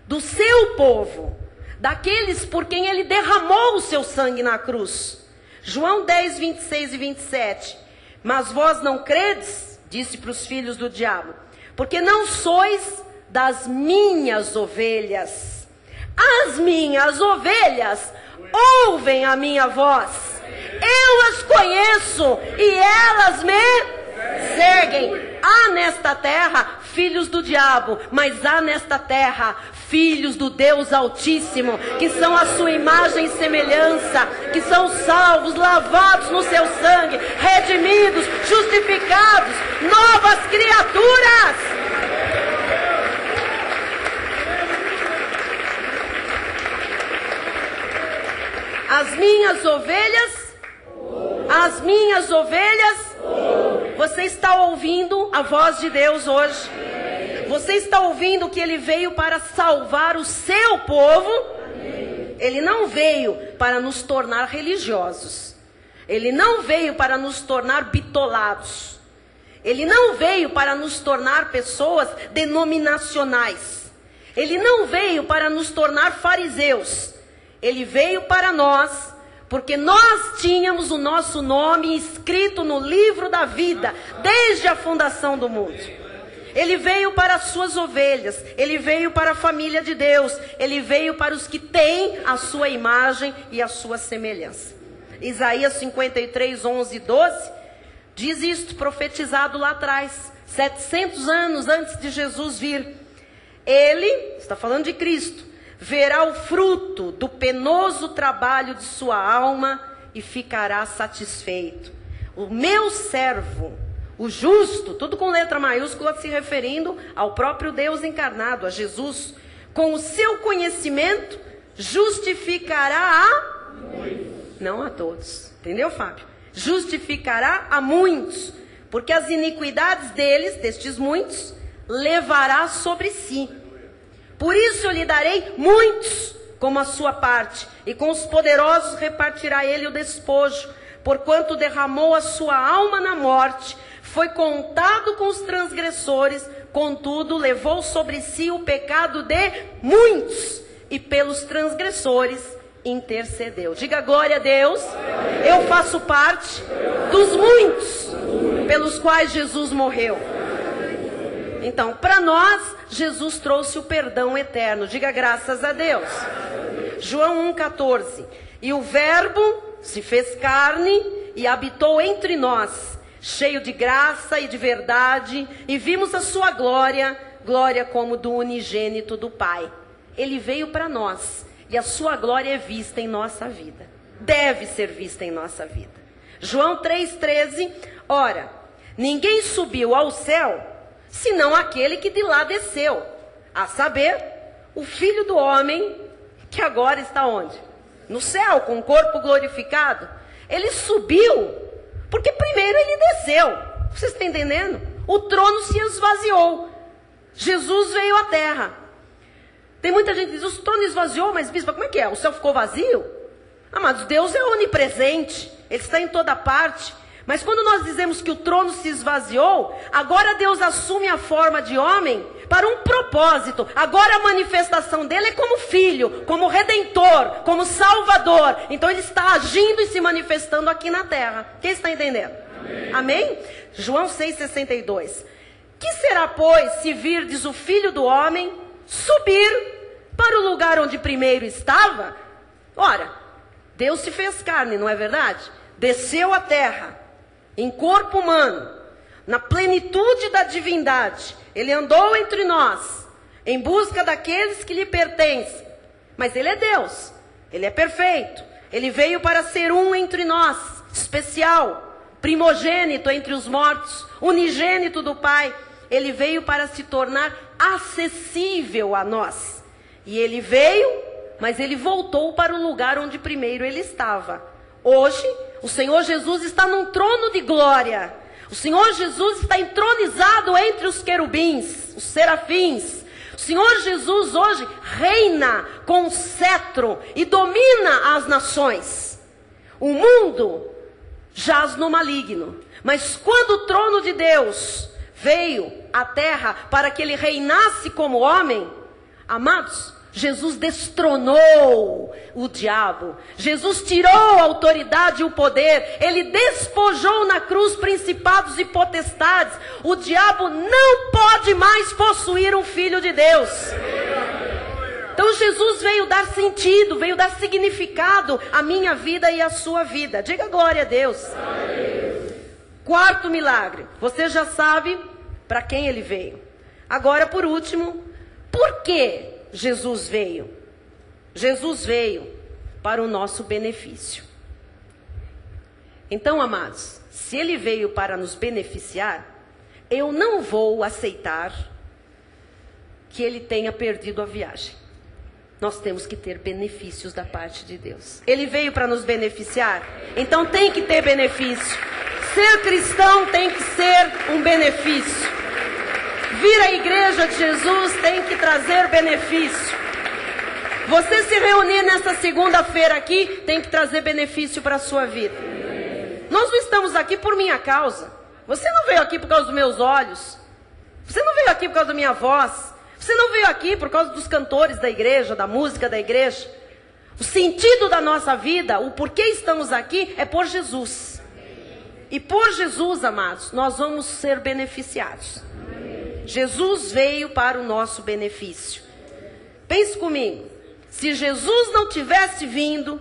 do seu povo, daqueles por quem Ele derramou o seu sangue na cruz. João 10, 26 e 27. Mas vós não credes, disse para os filhos do diabo, porque não sois das minhas ovelhas. As minhas ovelhas ouvem a minha voz. Eu as conheço e elas me seguem. Há nesta terra filhos do diabo, mas há nesta terra filhos do Deus Altíssimo, que são a sua imagem e semelhança, que são salvos, lavados no seu sangue, redimidos, justificados, novas criaturas. As minhas ovelhas, você está ouvindo a voz de Deus hoje? Você está ouvindo que Ele veio para salvar o seu povo? Ele não veio para nos tornar religiosos. Ele não veio para nos tornar bitolados. Ele não veio para nos tornar pessoas denominacionais. Ele não veio para nos tornar fariseus. Ele veio para nós, porque nós tínhamos o nosso nome escrito no livro da vida, desde a fundação do mundo. Ele veio para as suas ovelhas, Ele veio para a família de Deus, Ele veio para os que têm a sua imagem e a sua semelhança. Isaías 53, 11 e 12, diz isto, profetizado lá atrás, 700 anos antes de Jesus vir. Ele, está falando de Cristo, verá o fruto do penoso trabalho de sua alma e ficará satisfeito. O meu servo, o justo, tudo com letra maiúscula, se referindo ao próprio Deus encarnado, a Jesus, Com o seu conhecimento, justificará a muitos. Não a todos. Entendeu, Fábio? Justificará a muitos, porque as iniquidades deles, destes muitos, levará sobre si. Por isso eu lhe darei muitos como a sua parte, e com os poderosos repartirá ele o despojo, porquanto derramou a sua alma na morte, foi contado com os transgressores, contudo levou sobre si o pecado de muitos, e pelos transgressores intercedeu. Diga glória a Deus. Eu faço parte dos muitos pelos quais Jesus morreu. Então, para nós, Jesus trouxe o perdão eterno. Diga graças a Deus. João 1,14. E o Verbo se fez carne e habitou entre nós, cheio de graça e de verdade, e vimos a sua glória, glória como do unigênito do Pai. Ele veio para nós, e a sua glória é vista em nossa vida. Deve ser vista em nossa vida. João 3,13. Ora, ninguém subiu ao céu, senão aquele que de lá desceu, a saber, o Filho do Homem, que agora está onde? No céu, com o corpo glorificado. Ele subiu, porque primeiro ele desceu. Vocês estão entendendo? O trono se esvaziou. Jesus veio à terra. Tem muita gente que diz, o trono esvaziou, mas bispo, como é que é? O céu ficou vazio? Amados, Deus é onipresente, Ele está em toda parte. Mas quando nós dizemos que o trono se esvaziou, agora Deus assume a forma de homem para um propósito. Agora a manifestação dele é como filho, como redentor, como salvador. Então ele está agindo e se manifestando aqui na terra. Quem está entendendo? Amém? Amém? João 6,62. Que será, pois, se virdes o Filho do Homem subir para o lugar onde primeiro estava? Ora, Deus se fez carne, não é verdade? Desceu à terra, em corpo humano, na plenitude da divindade. Ele andou entre nós, em busca daqueles que lhe pertencem. Mas ele é Deus, ele é perfeito. Ele veio para ser um entre nós, especial, primogênito entre os mortos, unigênito do Pai. Ele veio para se tornar acessível a nós. E ele veio, mas ele voltou para o lugar onde primeiro ele estava. Hoje, o Senhor Jesus está num trono de glória. O Senhor Jesus está entronizado entre os querubins, os serafins. O Senhor Jesus hoje reina com cetro e domina as nações. O mundo jaz no maligno. Mas quando o trono de Deus veio à terra para que ele reinasse como homem, amados, Jesus destronou o diabo. Jesus tirou a autoridade e o poder. Ele despojou na cruz principados e potestades. O diabo não pode mais possuir um filho de Deus. Então Jesus veio dar sentido, veio dar significado à minha vida e à sua vida. Diga glória a Deus. Quarto milagre. Você já sabe para quem ele veio. Agora, por último, por que Jesus veio? Jesus veio para o nosso benefício. Então, amados, se ele veio para nos beneficiar, eu não vou aceitar que ele tenha perdido a viagem. Nós temos que ter benefícios da parte de Deus. Ele veio para nos beneficiar, então tem que ter benefício. Ser cristão tem que ser um benefício. Vir à igreja de Jesus tem que trazer benefício. Você se reunir nesta segunda-feira aqui tem que trazer benefício para a sua vida. Nós não estamos aqui por minha causa. Você não veio aqui por causa dos meus olhos. Você não veio aqui por causa da minha voz. Você não veio aqui por causa dos cantores da igreja, da música da igreja. O sentido da nossa vida, o porquê estamos aqui é por Jesus. E por Jesus, amados, nós vamos ser beneficiados. Jesus veio para o nosso benefício. Pense comigo. Se Jesus não tivesse vindo,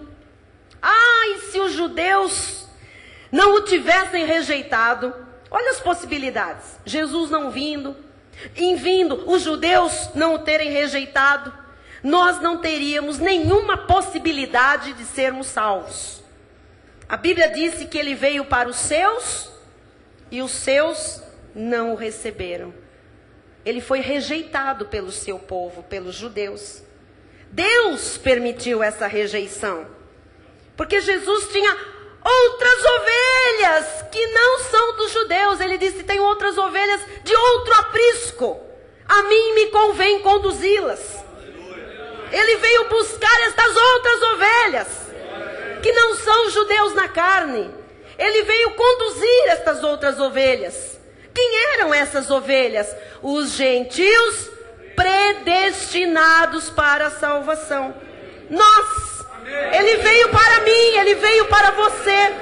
e se os judeus não o tivessem rejeitado, olha as possibilidades. Jesus não vindo, em vindo, os judeus não o terem rejeitado, nós não teríamos nenhuma possibilidade de sermos salvos. A Bíblia disse que ele veio para os seus, e os seus não o receberam. ele foi rejeitado pelo seu povo, pelos judeus. Deus permitiu essa rejeição, porque Jesus tinha outras ovelhas que não são dos judeus. Ele disse: tem outras ovelhas de outro aprisco, a mim me convém conduzi-las. Ele veio buscar estas outras ovelhas, que não são judeus na carne. Ele veio conduzir estas outras ovelhas. Quem eram essas ovelhas? Os gentios predestinados para a salvação. Nós. Ele veio para mim, ele veio para você.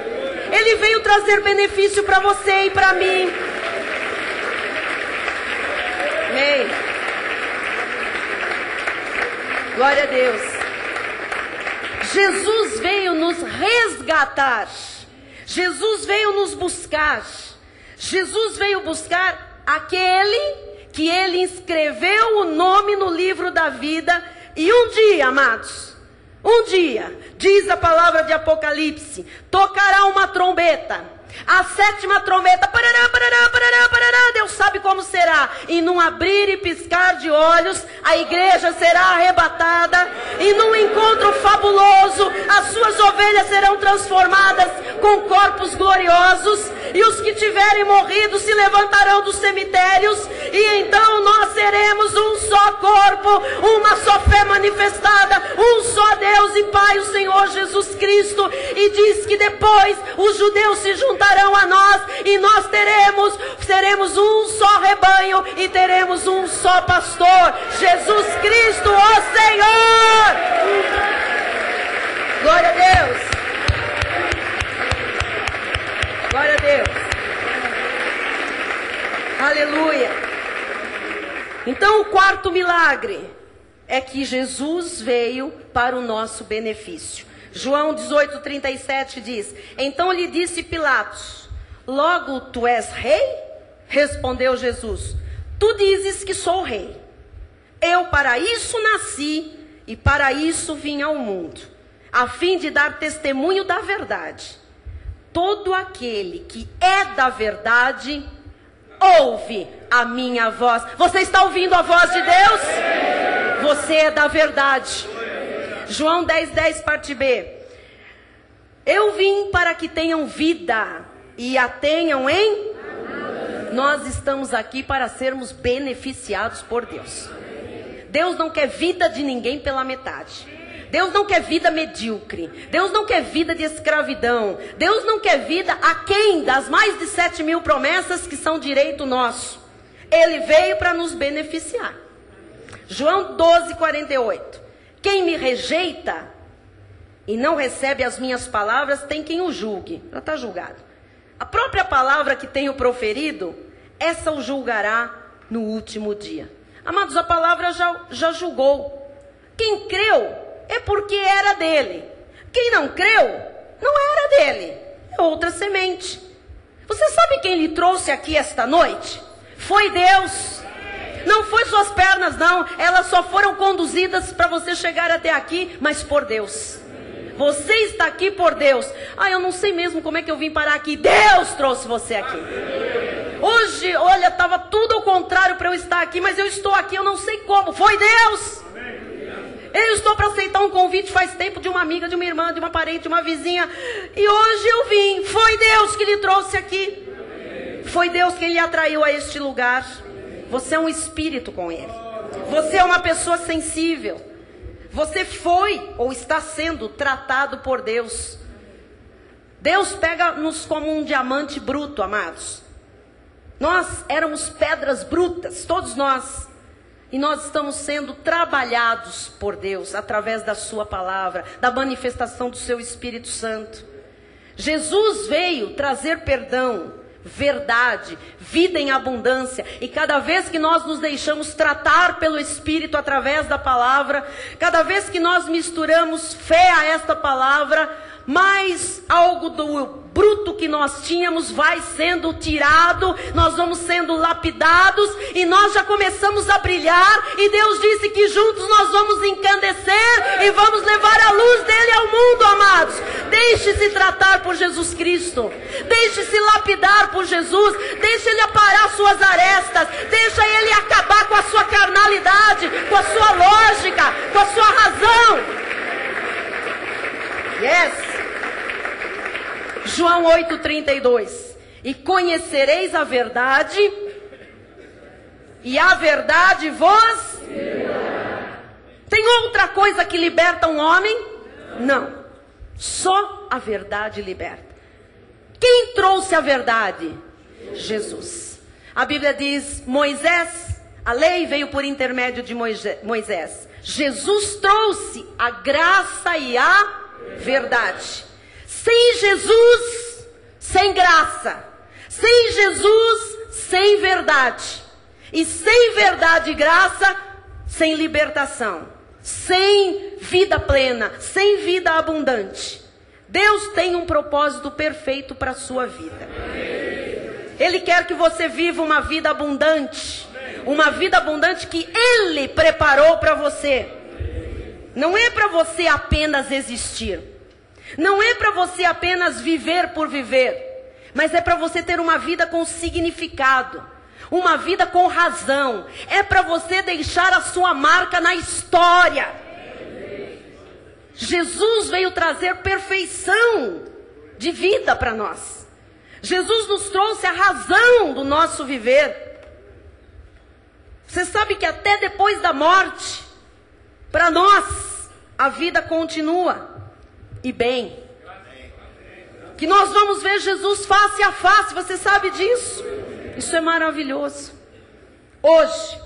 Ele veio trazer benefício para você e para mim. Amém. Glória a Deus. Jesus veio nos resgatar. Jesus veio nos buscar. Jesus veio buscar aquele que ele inscreveu o nome no livro da vida. E um dia, amados, um dia, diz a palavra de Apocalipse, tocará uma trombeta. A 7ª trombeta, parará, parará, parará, parará, Deus sabe como será. E num abrir e piscar de olhos, a igreja será arrebatada. E num encontro fabuloso, as suas ovelhas serão transformadas com corpos gloriosos. E os que tiverem morrido se levantarão dos cemitérios. E então nós seremos um só corpo, uma só fé manifestada, um só Deus e Pai, o Senhor Jesus Cristo. E diz que depois os judeus se juntarão a nós, e nós seremos um só rebanho, e teremos um só pastor, Jesus Cristo, o Senhor. Glória a Deus. Glória a Deus. Aleluia. Então o quarto milagre é que Jesus veio para o nosso benefício. João 18:37 diz: então lhe disse Pilatos: logo tu és rei? Respondeu Jesus: tu dizes que sou rei. Eu para isso nasci e para isso vim ao mundo, a fim de dar testemunho da verdade. Todo aquele que é da verdade ouve a minha voz. Você está ouvindo a voz de Deus? Você é da verdade. João 10:10, parte B. Eu vim para que tenham vida e a tenham em... Nós estamos aqui para sermos beneficiados por Deus. Deus não quer vida de ninguém pela metade. Deus não quer vida medíocre. Deus não quer vida de escravidão. Deus não quer vida aquém das mais de 7.000 promessas que são direito nosso. Ele veio para nos beneficiar. João 12:48. Quem me rejeita e não recebe as minhas palavras, tem quem o julgue. Já está julgado. A própria palavra que tenho proferido, essa o julgará no último dia. Amados, a palavra já julgou. Quem creu é porque era dele. Quem não creu, não era dele. É outra semente. Você sabe quem lhe trouxe aqui esta noite? Foi Deus. Não foi suas pernas, não. Elas só foram conduzidas para você chegar até aqui, mas por Deus. Você está aqui por Deus. Eu não sei mesmo como é que eu vim parar aqui. Deus trouxe você aqui. Hoje, olha, estava tudo ao contrário para eu estar aqui, mas eu estou aqui, eu não sei como. Foi Deus. Eu estou para aceitar um convite faz tempo de uma amiga, de uma irmã, de uma parente, de uma vizinha. E hoje eu vim. Foi Deus que lhe trouxe aqui. Foi Deus quem lhe atraiu a este lugar. Você é um espírito com ele. Você é uma pessoa sensível. Você foi ou está sendo tratado por Deus. Deus pega-nos como um diamante bruto, amados. Nós éramos pedras brutas, todos nós. E nós estamos sendo trabalhados por Deus através da sua palavra, da manifestação do seu Espírito Santo. Jesus veio trazer perdão, verdade, vida em abundância. E cada vez que nós nos deixamos tratar pelo Espírito através da palavra, cada vez que nós misturamos fé a esta palavra, mais algo do bruto que nós tínhamos vai sendo tirado, nós vamos sendo lapidados e nós já começamos a brilhar, e Deus disse que juntos nós vamos encandecer e vamos levar a luz dele ao mundo, amados. Deixe-se tratar por Jesus Cristo, deixe-se lapidar por Jesus, deixe ele aparar suas arestas, deixa ele acabar João 8,32. E conhecereis a verdade, e a verdade vos... Tem outra coisa que liberta um homem? Não. Só a verdade liberta. Quem trouxe a verdade? Jesus. A Bíblia diz, Moisés, a lei veio por intermédio de Moisés. Jesus trouxe a graça e a verdade. Sem Jesus, sem graça. Sem Jesus, sem verdade. E sem verdade e graça, sem libertação. Sem vida plena, sem vida abundante. Deus tem um propósito perfeito para a sua vida. Ele quer que você viva uma vida abundante. Uma vida abundante que Ele preparou para você. Não é para você apenas existir. Não é para você apenas viver por viver. Mas é para você ter uma vida com significado. Uma vida com razão. É para você deixar a sua marca na história. Jesus veio trazer perfeição de vida para nós. Jesus nos trouxe a razão do nosso viver. Você sabe que até depois da morte, para nós, a vida continua. E bem. Que nós vamos ver Jesus face a face, você sabe disso? Isso é maravilhoso. Hoje,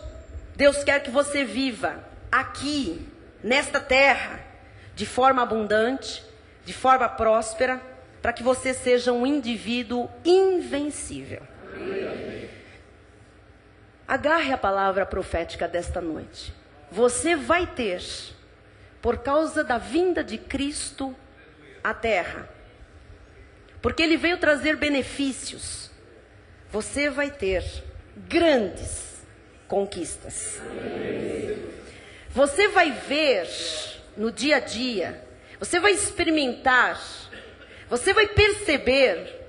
Deus quer que você viva aqui, nesta terra, de forma abundante, de forma próspera, para que você seja um indivíduo invencível. Agarre a palavra profética desta noite. Você vai ter, por causa da vinda de Cristo à terra, porque Ele veio trazer benefícios, você vai ter grandes conquistas. Você vai ver no dia a dia, você vai experimentar, você vai perceber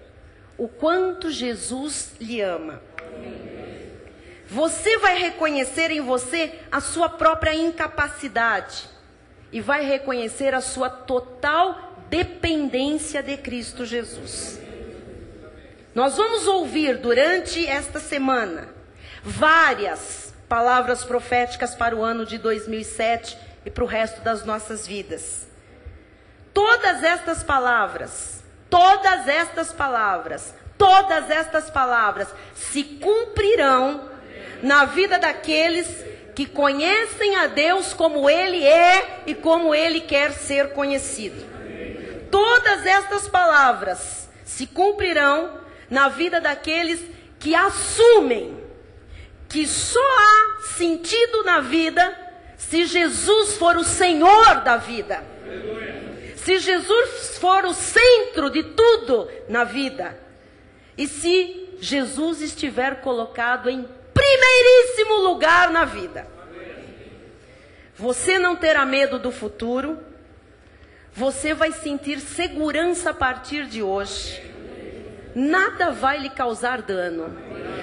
o quanto Jesus lhe ama. Você vai reconhecer em você a sua própria incapacidade e vai reconhecer a sua total dependência de Cristo Jesus. Nós vamos ouvir durante esta semana várias palavras proféticas para o ano de 2007 e para o resto das nossas vidas. Todas estas palavras se cumprirão na vida daqueles que conhecem a Deus como Ele é e como Ele quer ser conhecido. Todas estas palavras se cumprirão na vida daqueles que assumem que só há sentido na vida se Jesus for o Senhor da vida. Se Jesus for o centro de tudo na vida. E se Jesus estiver colocado em primeiríssimo lugar na vida. Você não terá medo do futuro. Você vai sentir segurança a partir de hoje. Nada vai lhe causar dano.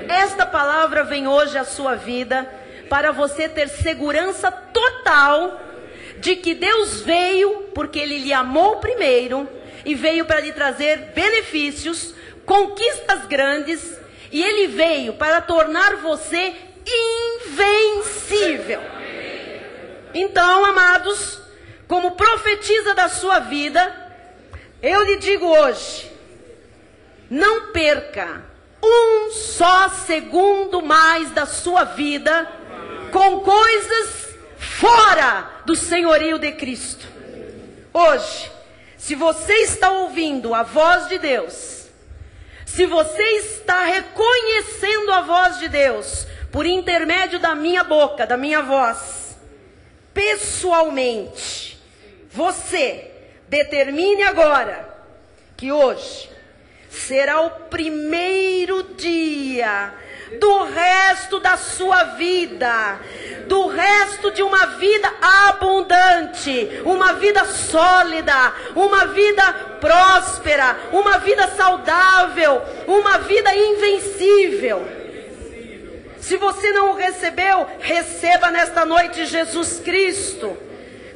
Esta palavra vem hoje à sua vida para você ter segurança total de que Deus veio porque Ele lhe amou primeiro e veio para lhe trazer benefícios, conquistas grandes, e Ele veio para tornar você invencível. Então, amados, como profetiza da sua vida, eu lhe digo hoje, não perca um só segundo mais da sua vida com coisas fora do senhorio de Cristo. Hoje, se você está ouvindo a voz de Deus, se você está reconhecendo a voz de Deus por intermédio da minha boca, da minha voz, pessoalmente, você determine agora que hoje será o primeiro dia do resto da sua vida, do resto de uma vida abundante, uma vida sólida, uma vida próspera, uma vida saudável, uma vida invencível. Se você não o recebeu, receba nesta noite Jesus Cristo.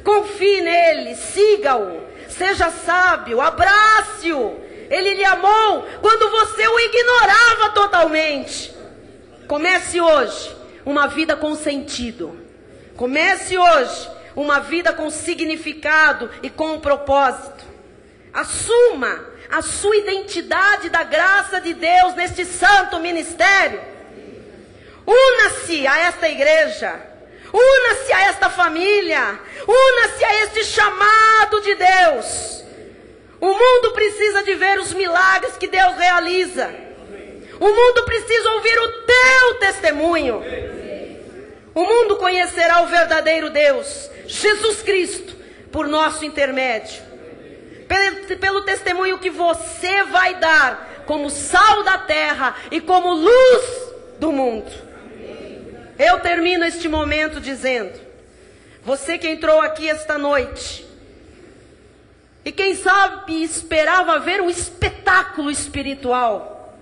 Confie nele, siga-o, seja sábio, abrace-o. Ele lhe amou quando você o ignorava totalmente. Comece hoje uma vida com sentido. Comece hoje uma vida com significado e com propósito. Assuma a sua identidade da graça de Deus neste santo ministério. Una-se a esta igreja. Una-se a esta família. Una-se a este chamado de Deus. O mundo precisa de ver os milagres que Deus realiza. O mundo precisa ouvir o teu testemunho. O mundo conhecerá o verdadeiro Deus, Jesus Cristo, por nosso intermédio. Pelo testemunho que você vai dar como sal da terra e como luz do mundo. Eu termino este momento dizendo: você que entrou aqui esta noite e quem sabe esperava ver um espetáculo espiritual,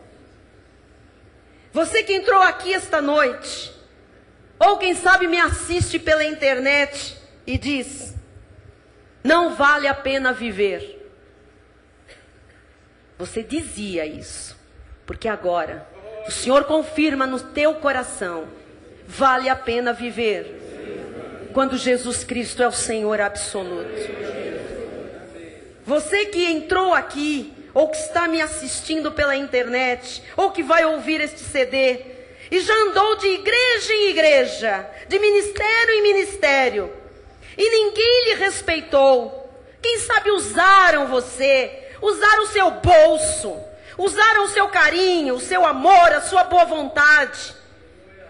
você que entrou aqui esta noite, ou quem sabe me assiste pela internet e diz: não vale a pena viver. Você dizia isso, porque agora o Senhor confirma no teu coração: vale a pena viver, quando Jesus Cristo é o Senhor absoluto. Você que entrou aqui, ou que está me assistindo pela internet, ou que vai ouvir este CD, e já andou de igreja em igreja, de ministério em ministério, e ninguém lhe respeitou. Quem sabe usaram você, usaram o seu bolso, usaram o seu carinho, o seu amor, a sua boa vontade.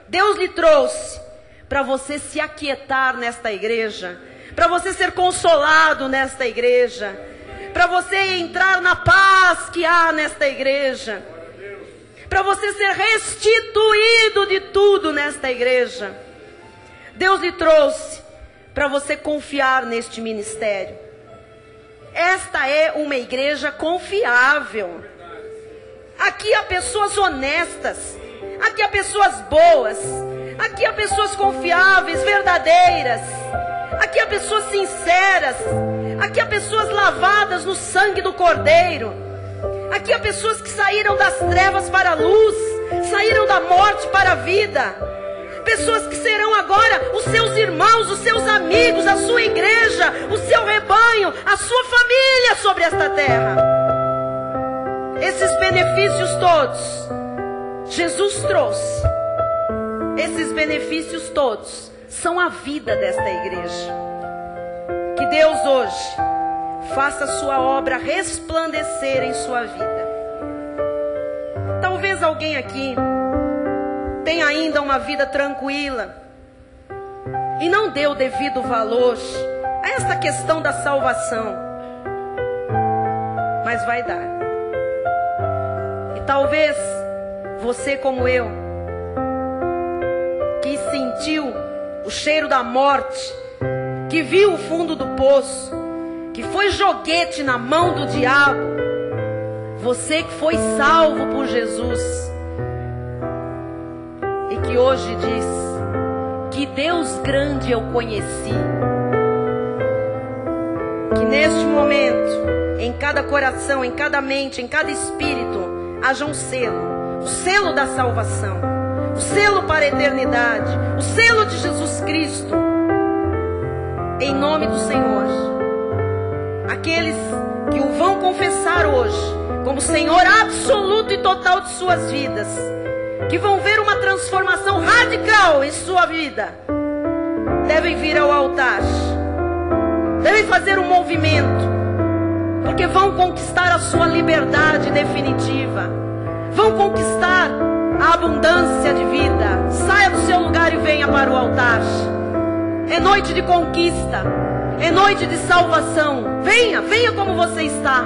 Deus lhe trouxe para você se aquietar nesta igreja, para você ser consolado nesta igreja, para você entrar na paz que há nesta igreja, para você ser restituído de tudo nesta igreja. Deus lhe trouxe para você confiar neste ministério. Esta é uma igreja confiável. Aqui há pessoas honestas, aqui há pessoas boas, aqui há pessoas confiáveis, verdadeiras, aqui há pessoas sinceras, aqui há pessoas lavadas no sangue do Cordeiro, aqui há pessoas que saíram das trevas para a luz, saíram da morte para a vida, pessoas que serão agora os seus irmãos, os seus amigos, a sua igreja, o seu rebanho, a sua família sobre esta terra. Esses benefícios todos Jesus trouxe. Esses benefícios todos são a vida desta igreja. Que Deus hoje faça a sua obra resplandecer em sua vida. Talvez alguém aqui tenha ainda uma vida tranquila e não deu devido valor a esta questão da salvação, mas vai dar. E talvez você, como eu, que sentiu o cheiro da morte, que viu o fundo do poço, que foi joguete na mão do diabo, você que foi salvo por Jesus e que hoje diz: que Deus grande eu conheci. Que neste momento, em cada coração, em cada mente, em cada espírito, haja um selo, o selo da salvação, o selo para a eternidade, o selo de Jesus Cristo, em nome do Senhor. Aqueles que o vão confessar hoje como Senhor absoluto e total de suas vidas, que vão ver uma transformação radical em sua vida, devem vir ao altar, devem fazer um movimento, porque vão conquistar a sua liberdade definitiva, vão conquistar a abundância de vida. Saia do seu lugar e venha para o altar. É noite de conquista, é noite de salvação. Venha, venha como você está.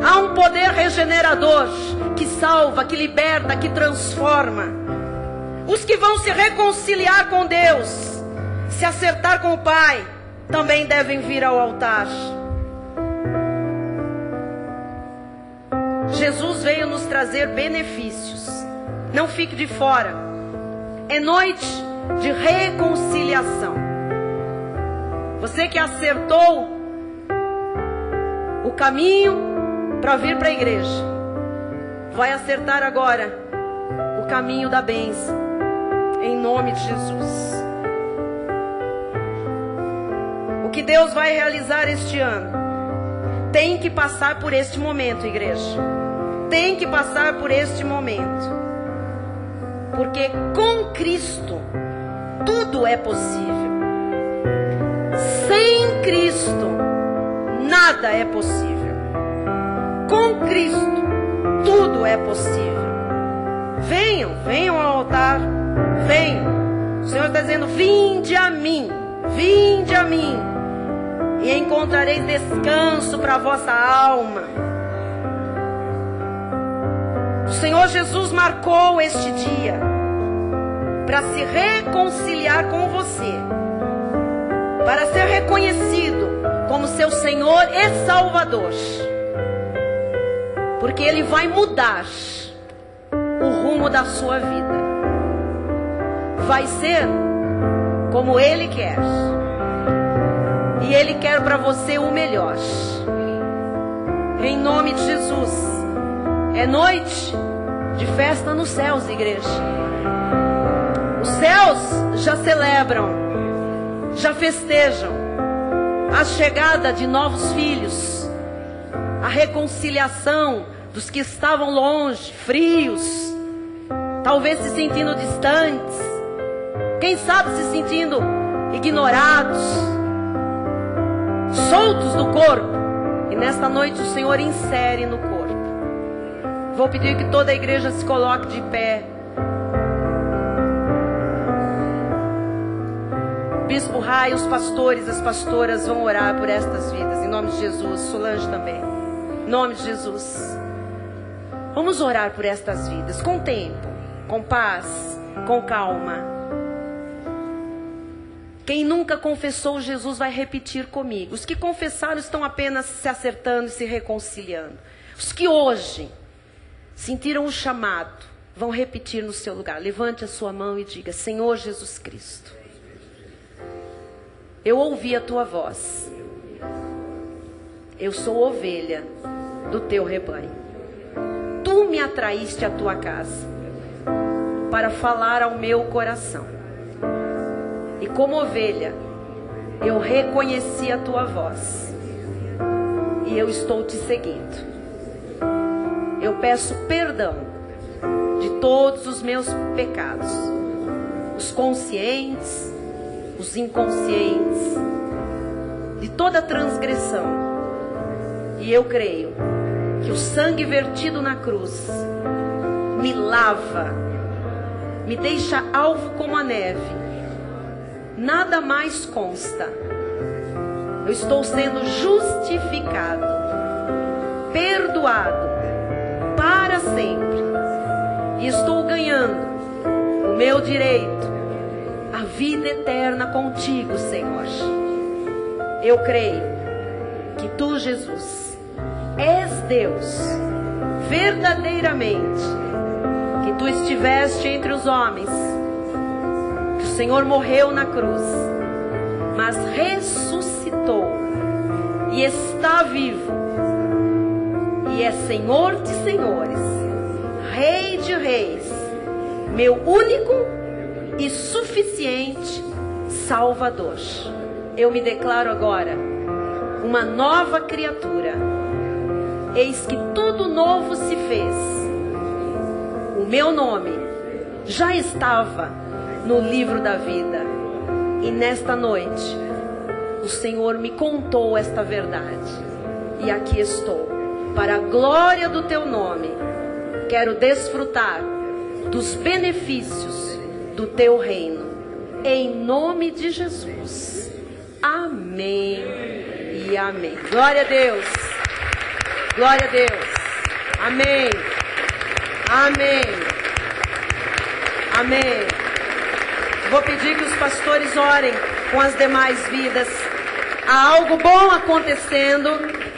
Há um poder regenerador que salva, que liberta, que transforma. Os que vão se reconciliar com Deus, se acertar com o Pai, também devem vir ao altar. Jesus veio nos trazer benefícios. Não fique de fora. É noite de reconciliação. Você que acertou o caminho, para vir para a igreja, vai acertar agora o caminho da bênção, em nome de Jesus. O que Deus vai realizar este ano tem que passar por este momento, igreja. Tem que passar por este momento, porque com Cristo tudo é possível. Sem Cristo nada é possível. Com Cristo tudo é possível. Venham ao altar, venham. O Senhor está dizendo: vinde a mim, e encontrareis descanso para a vossa alma. O Senhor Jesus marcou este dia para se reconciliar com você, para ser reconhecido como seu Senhor e Salvador, porque Ele vai mudar o rumo da sua vida. Vai ser como Ele quer, e Ele quer para você o melhor. Em nome de Jesus. É noite de festa nos céus, igreja. Os céus já celebram, já festejam a chegada de novos filhos, a reconciliação dos que estavam longe, frios, talvez se sentindo distantes, quem sabe se sentindo ignorados, soltos do corpo. E nesta noite o Senhor insere no corpo. Vou pedir que toda a igreja se coloque de pé. Bispo Rai, os pastores, as pastoras vão orar por estas vidas, em nome de Jesus. Solange também, em nome de Jesus. Vamos orar por estas vidas, com tempo, com paz, com calma. Quem nunca confessou Jesus vai repetir comigo. Os que confessaram estão apenas se acertando e se reconciliando. Os que hoje sentiram o chamado vão repetir no seu lugar. Levante a sua mão e diga: Senhor Jesus Cristo, eu ouvi a tua voz. Eu sou ovelha do teu rebanho. Tu me atraíste à tua casa para falar ao meu coração. E como ovelha, eu reconheci a tua voz. E eu estou te seguindo. Eu peço perdão de todos os meus pecados, os conscientes, os inconscientes, de toda transgressão. E eu creio que o sangue vertido na cruz me lava, me deixa alvo como a neve. Nada mais consta. Eu estou sendo justificado, perdoado para sempre, e estou ganhando o meu direito, a vida eterna contigo, Senhor. Eu creio que tu, Jesus, és Deus, verdadeiramente, que tu estiveste entre os homens, que o Senhor morreu na cruz, mas ressuscitou e está vivo, e é Senhor de senhores, Rei de reis, meu único e suficiente Salvador. Eu me declaro agora uma nova criatura. Eis que tudo novo se fez. O meu nome já estava no livro da vida, e nesta noite o Senhor me contou esta verdade, e aqui estou, para a glória do teu nome. Quero desfrutar dos benefícios do teu reino, em nome de Jesus. Amém e amém. Glória a Deus. Glória a Deus. Amém. Amém. Amém. Vou pedir que os pastores orem com as demais vidas. Há algo bom acontecendo,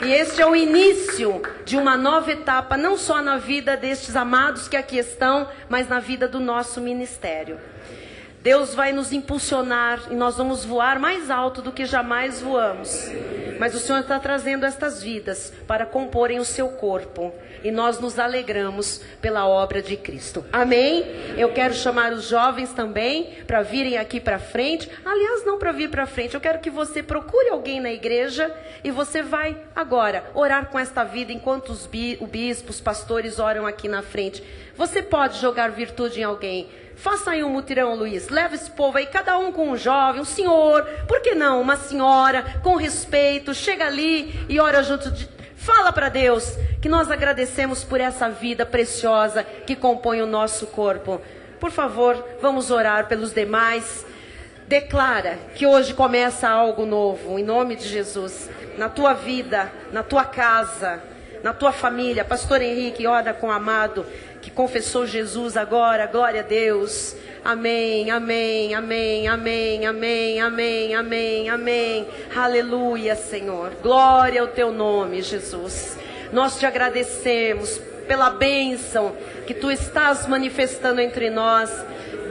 e este é o início de uma nova etapa, não só na vida destes amados que aqui estão, mas na vida do nosso ministério. Deus vai nos impulsionar e nós vamos voar mais alto do que jamais voamos. Mas o Senhor está trazendo estas vidas para comporem o seu corpo. E nós nos alegramos pela obra de Cristo. Amém? Eu quero chamar os jovens também para virem aqui para frente. Aliás, não para vir para frente. Eu quero que você procure alguém na igreja e você vai agora orar com esta vida enquanto os bispos, os pastores oram aqui na frente. Você pode jogar virtude em alguém. Faça aí um mutirão, Luiz. Leva esse povo aí, cada um com um jovem, um senhor. Por que não? Uma senhora, com respeito. Chega ali e ora junto Fala para Deus que nós agradecemos por essa vida preciosa que compõe o nosso corpo. Por favor, vamos orar pelos demais. Declara que hoje começa algo novo, em nome de Jesus. Na tua vida, na tua casa, na tua família. Pastor Henrique, ora com o amado que confessou Jesus agora. Glória a Deus. Amém, amém, amém, amém, amém, amém, amém, amém. Aleluia, Senhor. Glória ao teu nome, Jesus. Nós te agradecemos pela bênção que tu estás manifestando entre nós.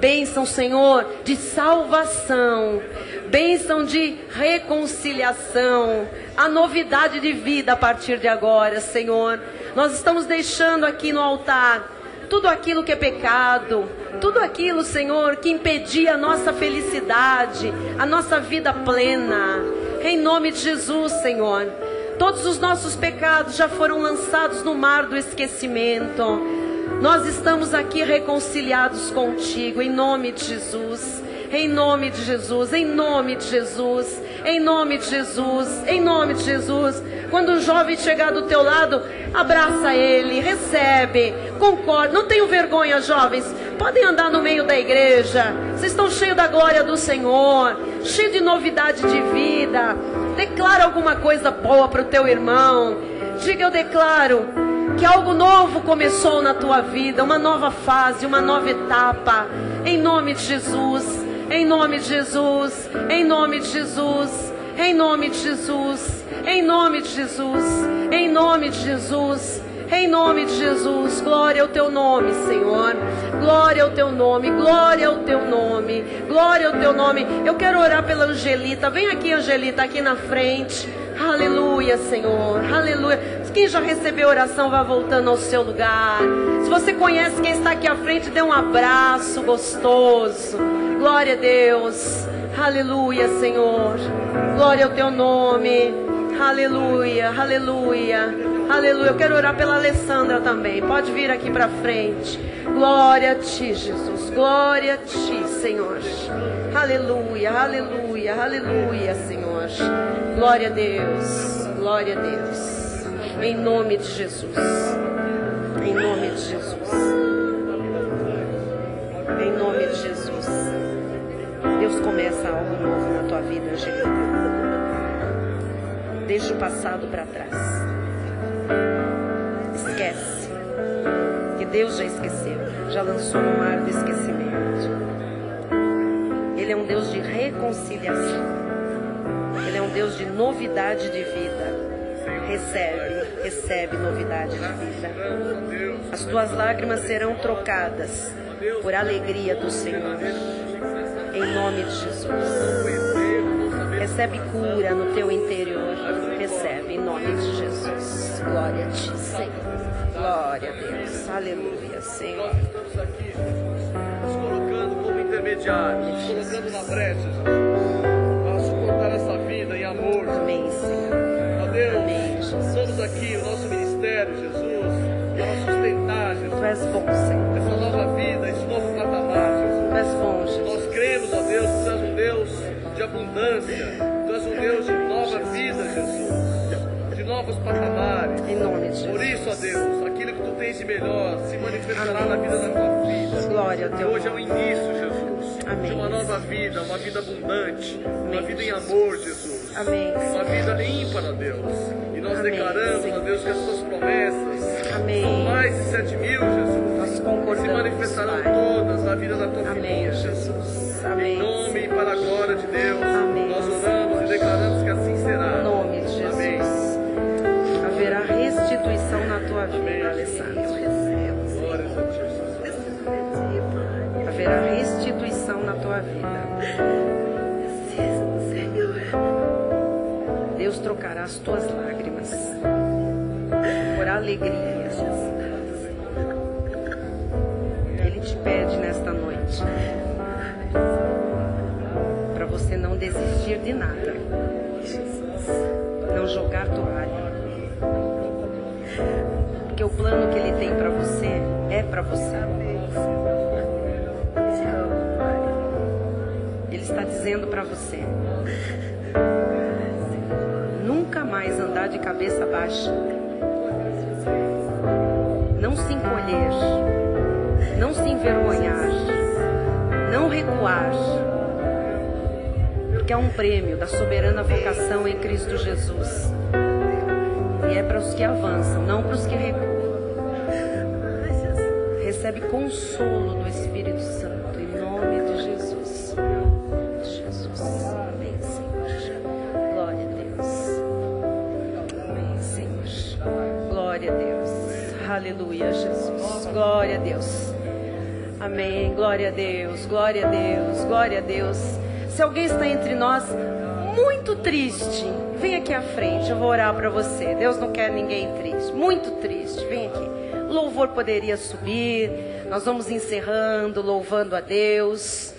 Bênção, Senhor, de salvação. Bênção de reconciliação. A novidade de vida a partir de agora, Senhor. Nós estamos deixando aqui no altar tudo aquilo que é pecado, tudo aquilo, Senhor, que impedia a nossa felicidade, a nossa vida plena. Em nome de Jesus, Senhor. Todos os nossos pecados já foram lançados no mar do esquecimento. Nós estamos aqui reconciliados contigo, em nome de Jesus. Em nome de Jesus, em nome de Jesus, em nome de Jesus, em nome de Jesus. Quando um jovem chegar do teu lado, abraça ele, recebe, concorda. Não tenham vergonha, jovens. Podem andar no meio da igreja. Vocês estão cheios da glória do Senhor, cheios de novidade de vida. Declara alguma coisa boa para o teu irmão. Diga: eu declaro que algo novo começou na tua vida, uma nova fase, uma nova etapa. Em nome de Jesus. Em nome de Jesus, em nome de Jesus, em nome de Jesus, em nome de Jesus, em nome de Jesus, em nome de Jesus. Glória ao teu nome, Senhor. Glória ao teu nome, glória ao teu nome, glória ao teu nome. Eu quero orar pela Angelita. Vem aqui, Angelita, aqui na frente. Aleluia, Senhor, aleluia. Quem já recebeu oração, vá voltando ao seu lugar. Se você conhece quem está aqui à frente, dê um abraço gostoso. Glória a Deus, aleluia, Senhor. Glória ao teu nome, aleluia, aleluia, aleluia. Eu quero orar pela Alessandra também. Pode vir aqui para frente. Glória a ti, Jesus, glória a ti, Senhor. Aleluia, aleluia, aleluia, Senhor. Glória a Deus, glória a Deus. Em nome de Jesus. Em nome de Jesus. Em nome de Jesus. Deus começa algo novo na tua vida, Angelina. Deixa o passado para trás. Esquece. Que Deus já esqueceu. Já lançou no mar do esquecimento. Ele é um Deus de reconciliação. Ele é um Deus de novidade de vida. Recebe novidade de vida. As tuas lágrimas serão trocadas por alegria do Senhor. Em nome de Jesus. Recebe cura no teu interior. Recebe em nome de Jesus. Glória a ti, Senhor. Glória a Deus. Aleluia, Senhor. Nós estamos aqui nos colocando como intermediários, nos colocando na brecha, para suportar essa vida em amor. Amém, Senhor. Deus, Amém, Jesus. estamos aqui, o nosso ministério, Jesus, para sustentar, Jesus, Tu és bom, Senhor. essa nova vida, esse novo patamar, Jesus. Tu és bom, Jesus. Nós cremos, ó Deus, que Tu és um Deus de abundância, Tu és um Deus de nova vida, Jesus, de novos patamares. Em nome de Jesus. Por isso, ó Deus, aquilo que Tu tens de melhor se manifestará na vida da Tua vida. Glória ao teu Hoje é o nome. início, Jesus, Amém. de uma nova vida, uma vida abundante, uma Amém, vida em Jesus. amor, Jesus. Amém. Uma vida ímpar, ó Deus. E nós Amém, declaramos, Senhor. ó Deus, que as Tuas promessas Amém. são mais de 7.000, Jesus. Nós concordamos, Se manifestarão Pai. todas na vida da Tua Amém, família, Jesus. Amém. Em nome e para a glória de Deus, Amém. nós oramos e declaramos que assim será. Em nome de Jesus. Amém. Haverá restituição na tua Amém. vida, Alessandro. Glórias a Ti, Jesus. Haverá restituição na tua vida. Deus trocará secará as tuas lágrimas por alegria. Ele te pede nesta noite para você não desistir de nada, não jogar toalha, porque o plano que Ele tem para você é para você. Ele está dizendo para você: nunca mais andar de cabeça baixa, não se encolher, não se envergonhar, não recuar, porque há um prêmio da soberana vocação em Cristo Jesus, e é para os que avançam, não para os que recuam. Recebe consolo do Espírito Santo, em nome de Jesus. Jesus, amém, Senhor. Glória a Deus. Amém, Senhor. Glória a Deus. Aleluia, Jesus. Glória a Deus. Amém. Glória a Deus. Glória a Deus. Glória a Deus. Se alguém está entre nós muito triste, vem aqui à frente, eu vou orar para você. Deus não quer ninguém triste, muito triste, vem aqui. O louvor poderia subir, nós vamos encerrando, louvando a Deus.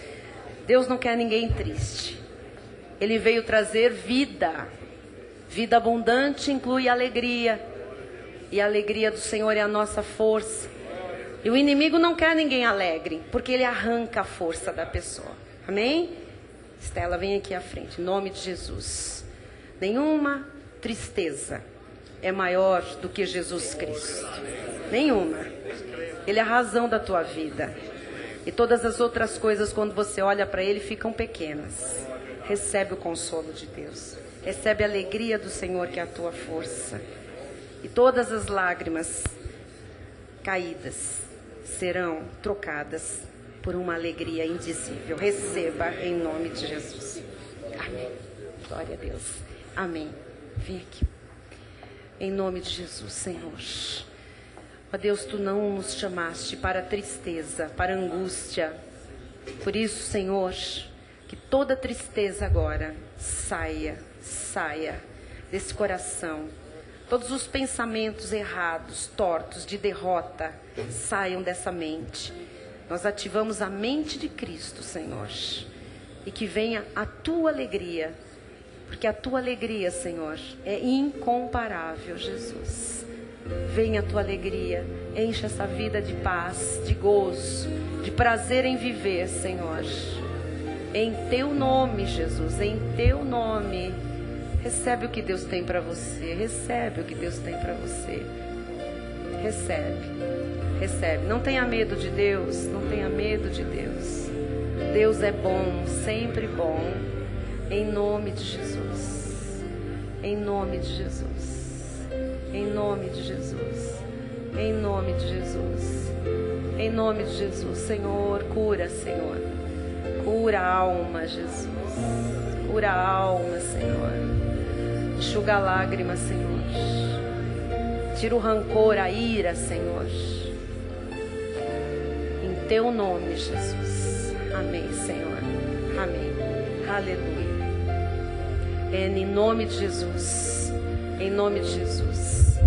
Deus não quer ninguém triste. Ele veio trazer vida. Vida abundante inclui alegria. E a alegria do Senhor é a nossa força. E o inimigo não quer ninguém alegre, porque ele arranca a força da pessoa. Amém? Estela, vem aqui à frente, em nome de Jesus. Nenhuma tristeza é maior do que Jesus Cristo. Nenhuma. Ele é a razão da tua vida. E todas as outras coisas, quando você olha para Ele, ficam pequenas. Recebe o consolo de Deus. Recebe a alegria do Senhor, que é a tua força. E todas as lágrimas caídas serão trocadas por uma alegria indizível. Receba em nome de Jesus. Amém. Glória a Deus. Amém. Vem aqui. Em nome de Jesus, Senhor. Ó Deus, Tu não nos chamaste para tristeza, para angústia. Por isso, Senhor, que toda tristeza agora saia desse coração. Todos os pensamentos errados, tortos, de derrota, saiam dessa mente. Nós ativamos a mente de Cristo, Senhor. E que venha a Tua alegria. Porque a Tua alegria, Senhor, é incomparável, Jesus. Venha a Tua alegria. Enche essa vida de paz, de gozo, de prazer em viver, Senhor. Em Teu nome, Jesus, em Teu nome. Recebe o que Deus tem para você. Recebe o que Deus tem para você. Recebe. Não tenha medo de Deus. Não tenha medo de Deus. Deus é bom, sempre bom. Em nome de Jesus. Em nome de Jesus. Em nome de Jesus. Em nome de Jesus. Em nome de Jesus. Senhor, cura, Senhor. Cura a alma, Jesus. Cura a alma, Senhor. Enxuga a lágrima, Senhor. Tira o rancor, a ira, Senhor. Em Teu nome, Jesus. Amém, Senhor. Amém. Aleluia. Em nome de Jesus. Em nome de Jesus.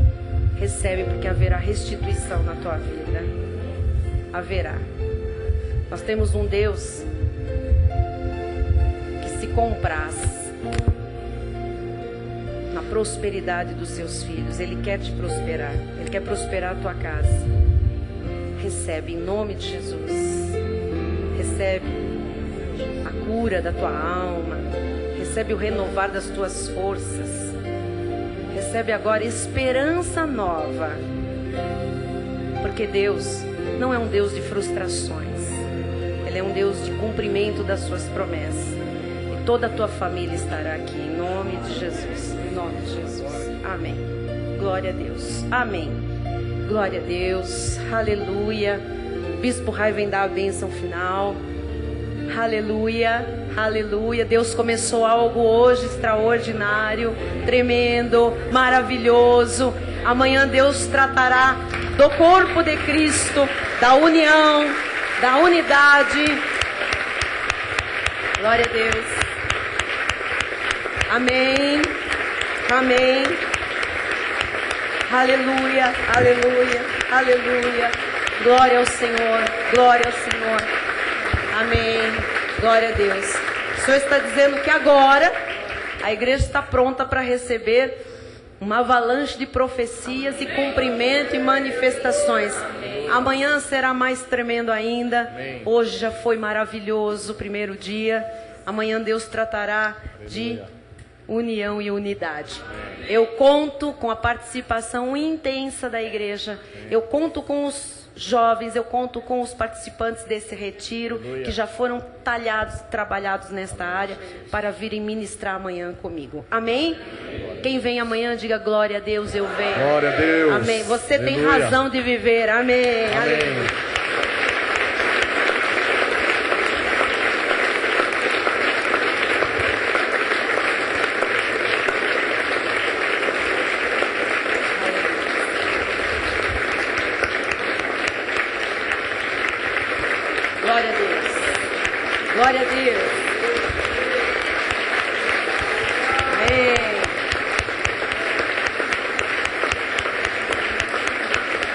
Recebe, porque haverá restituição na tua vida. Haverá. Nós temos um Deus que se compraz na prosperidade dos seus filhos. Ele quer te prosperar. Ele quer prosperar a tua casa. Recebe em nome de Jesus. Recebe a cura da tua alma. Recebe o renovar das tuas forças. Recebe agora esperança nova. Porque Deus não é um Deus de frustrações. Ele é um Deus de cumprimento das suas promessas. E toda a tua família estará aqui em nome de Jesus. Em nome de Jesus. Amém. Glória a Deus. Amém. Glória a Deus. Aleluia. Bispo Rai vem dar a bênção final. Aleluia. Aleluia. Deus começou algo hoje extraordinário, tremendo, maravilhoso. Amanhã Deus tratará do corpo de Cristo, da união, da unidade. Glória a Deus. Amém. Amém. Aleluia, aleluia, aleluia. Glória ao Senhor, glória ao Senhor. Amém. Glória a Deus. O Senhor está dizendo que agora a igreja está pronta para receber uma avalanche de profecias e cumprimento e manifestações. Amanhã será mais tremendo ainda. Hoje já foi maravilhoso o primeiro dia. Amanhã Deus tratará de união e unidade. Eu conto com a participação intensa da igreja. Eu conto com os jovens, eu conto com os participantes desse retiro, que já foram talhados, trabalhados nesta área, para virem ministrar amanhã comigo. Amém? Quem vem amanhã, diga glória a Deus, eu venho. Glória a Deus. Amém. Você Aleluia. tem razão de viver. Amém. Amém. Aleluia. Glória a Deus. Glória a Deus. Amém.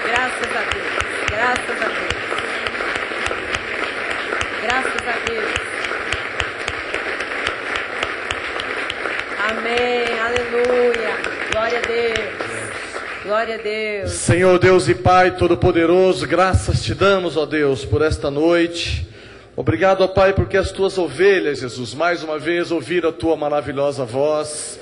Graças a Deus. Graças a Deus. Graças a Deus. Amém. Aleluia. Glória a Deus. Glória a Deus. Senhor Deus e Pai Todo-Poderoso, graças te damos, ó Deus, por esta noite. Obrigado, ó Pai, porque as tuas ovelhas, Jesus, mais uma vez ouviram a tua maravilhosa voz.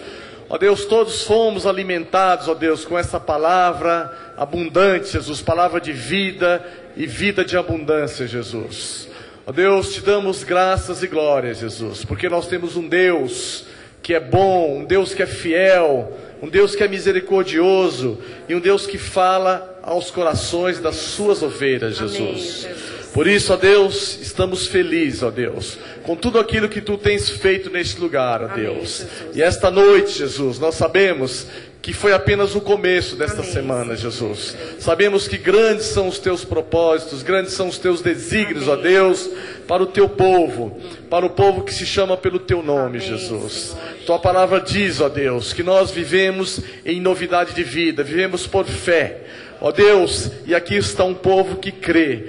Ó Deus, todos fomos alimentados, ó Deus, com essa palavra abundante, Jesus, palavra de vida e vida de abundância, Jesus. Ó Deus, te damos graças e glórias, Jesus, porque nós temos um Deus que é bom, um Deus que é fiel, um Deus que é misericordioso e um Deus que fala aos corações das suas ovelhas, Jesus. Amém, Jesus. Por isso, ó Deus, estamos felizes, ó Deus, com tudo aquilo que tu tens feito neste lugar, ó Amém, Deus. Jesus. E esta noite, Jesus, nós sabemos que foi apenas o começo desta Amém, semana, Jesus. Sabemos que grandes são os teus propósitos, grandes são os teus desígnios, ó Deus, para o teu povo, para o povo que se chama pelo teu nome, Amém, Jesus. Senhor. Tua palavra diz, ó Deus, que nós vivemos em novidade de vida, vivemos por fé. Ó Deus, e aqui está um povo que crê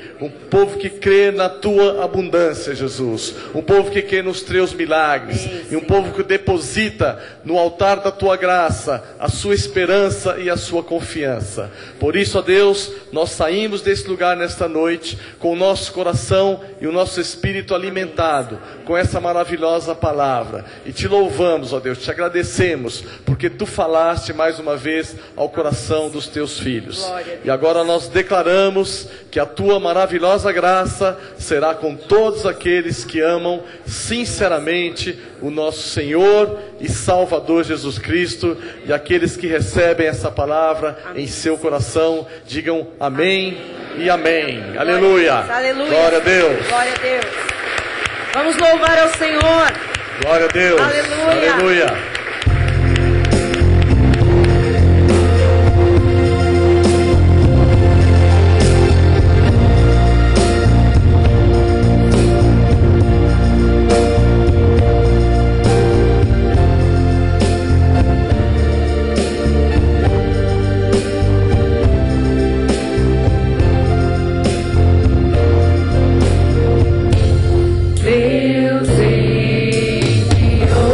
na tua abundância, Jesus. Um povo que crê nos teus milagres. E um povo que deposita no altar da tua graça a sua esperança e a sua confiança. Por isso, ó Deus, nós saímos desse lugar nesta noite com o nosso coração e o nosso espírito alimentado com essa maravilhosa palavra. E te louvamos, ó Deus, te agradecemos, porque tu falaste mais uma vez ao coração dos teus filhos. E agora nós declaramos que a tua maravilhosa graça será com todos aqueles que amam sinceramente o nosso Senhor e Salvador Jesus Cristo, e aqueles que recebem essa palavra em seu coração, digam amém e amém. Aleluia. Aleluia. Glória a Deus. Glória a Deus. Vamos louvar ao Senhor. Glória a Deus. Aleluia. Aleluia. Deus enviou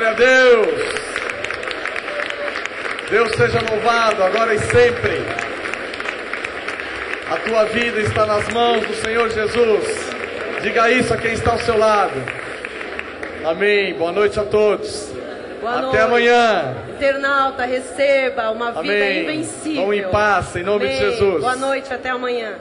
Glória a Deus. Deus seja louvado agora e sempre. A tua vida está nas mãos do Senhor Jesus. Diga isso a quem está ao seu lado. Amém. Boa noite a todos. Boa Até noite. amanhã. Internauta, receba uma vida Amém. invencível. Vão em paz, em nome de Amém. Jesus. Boa noite, até amanhã.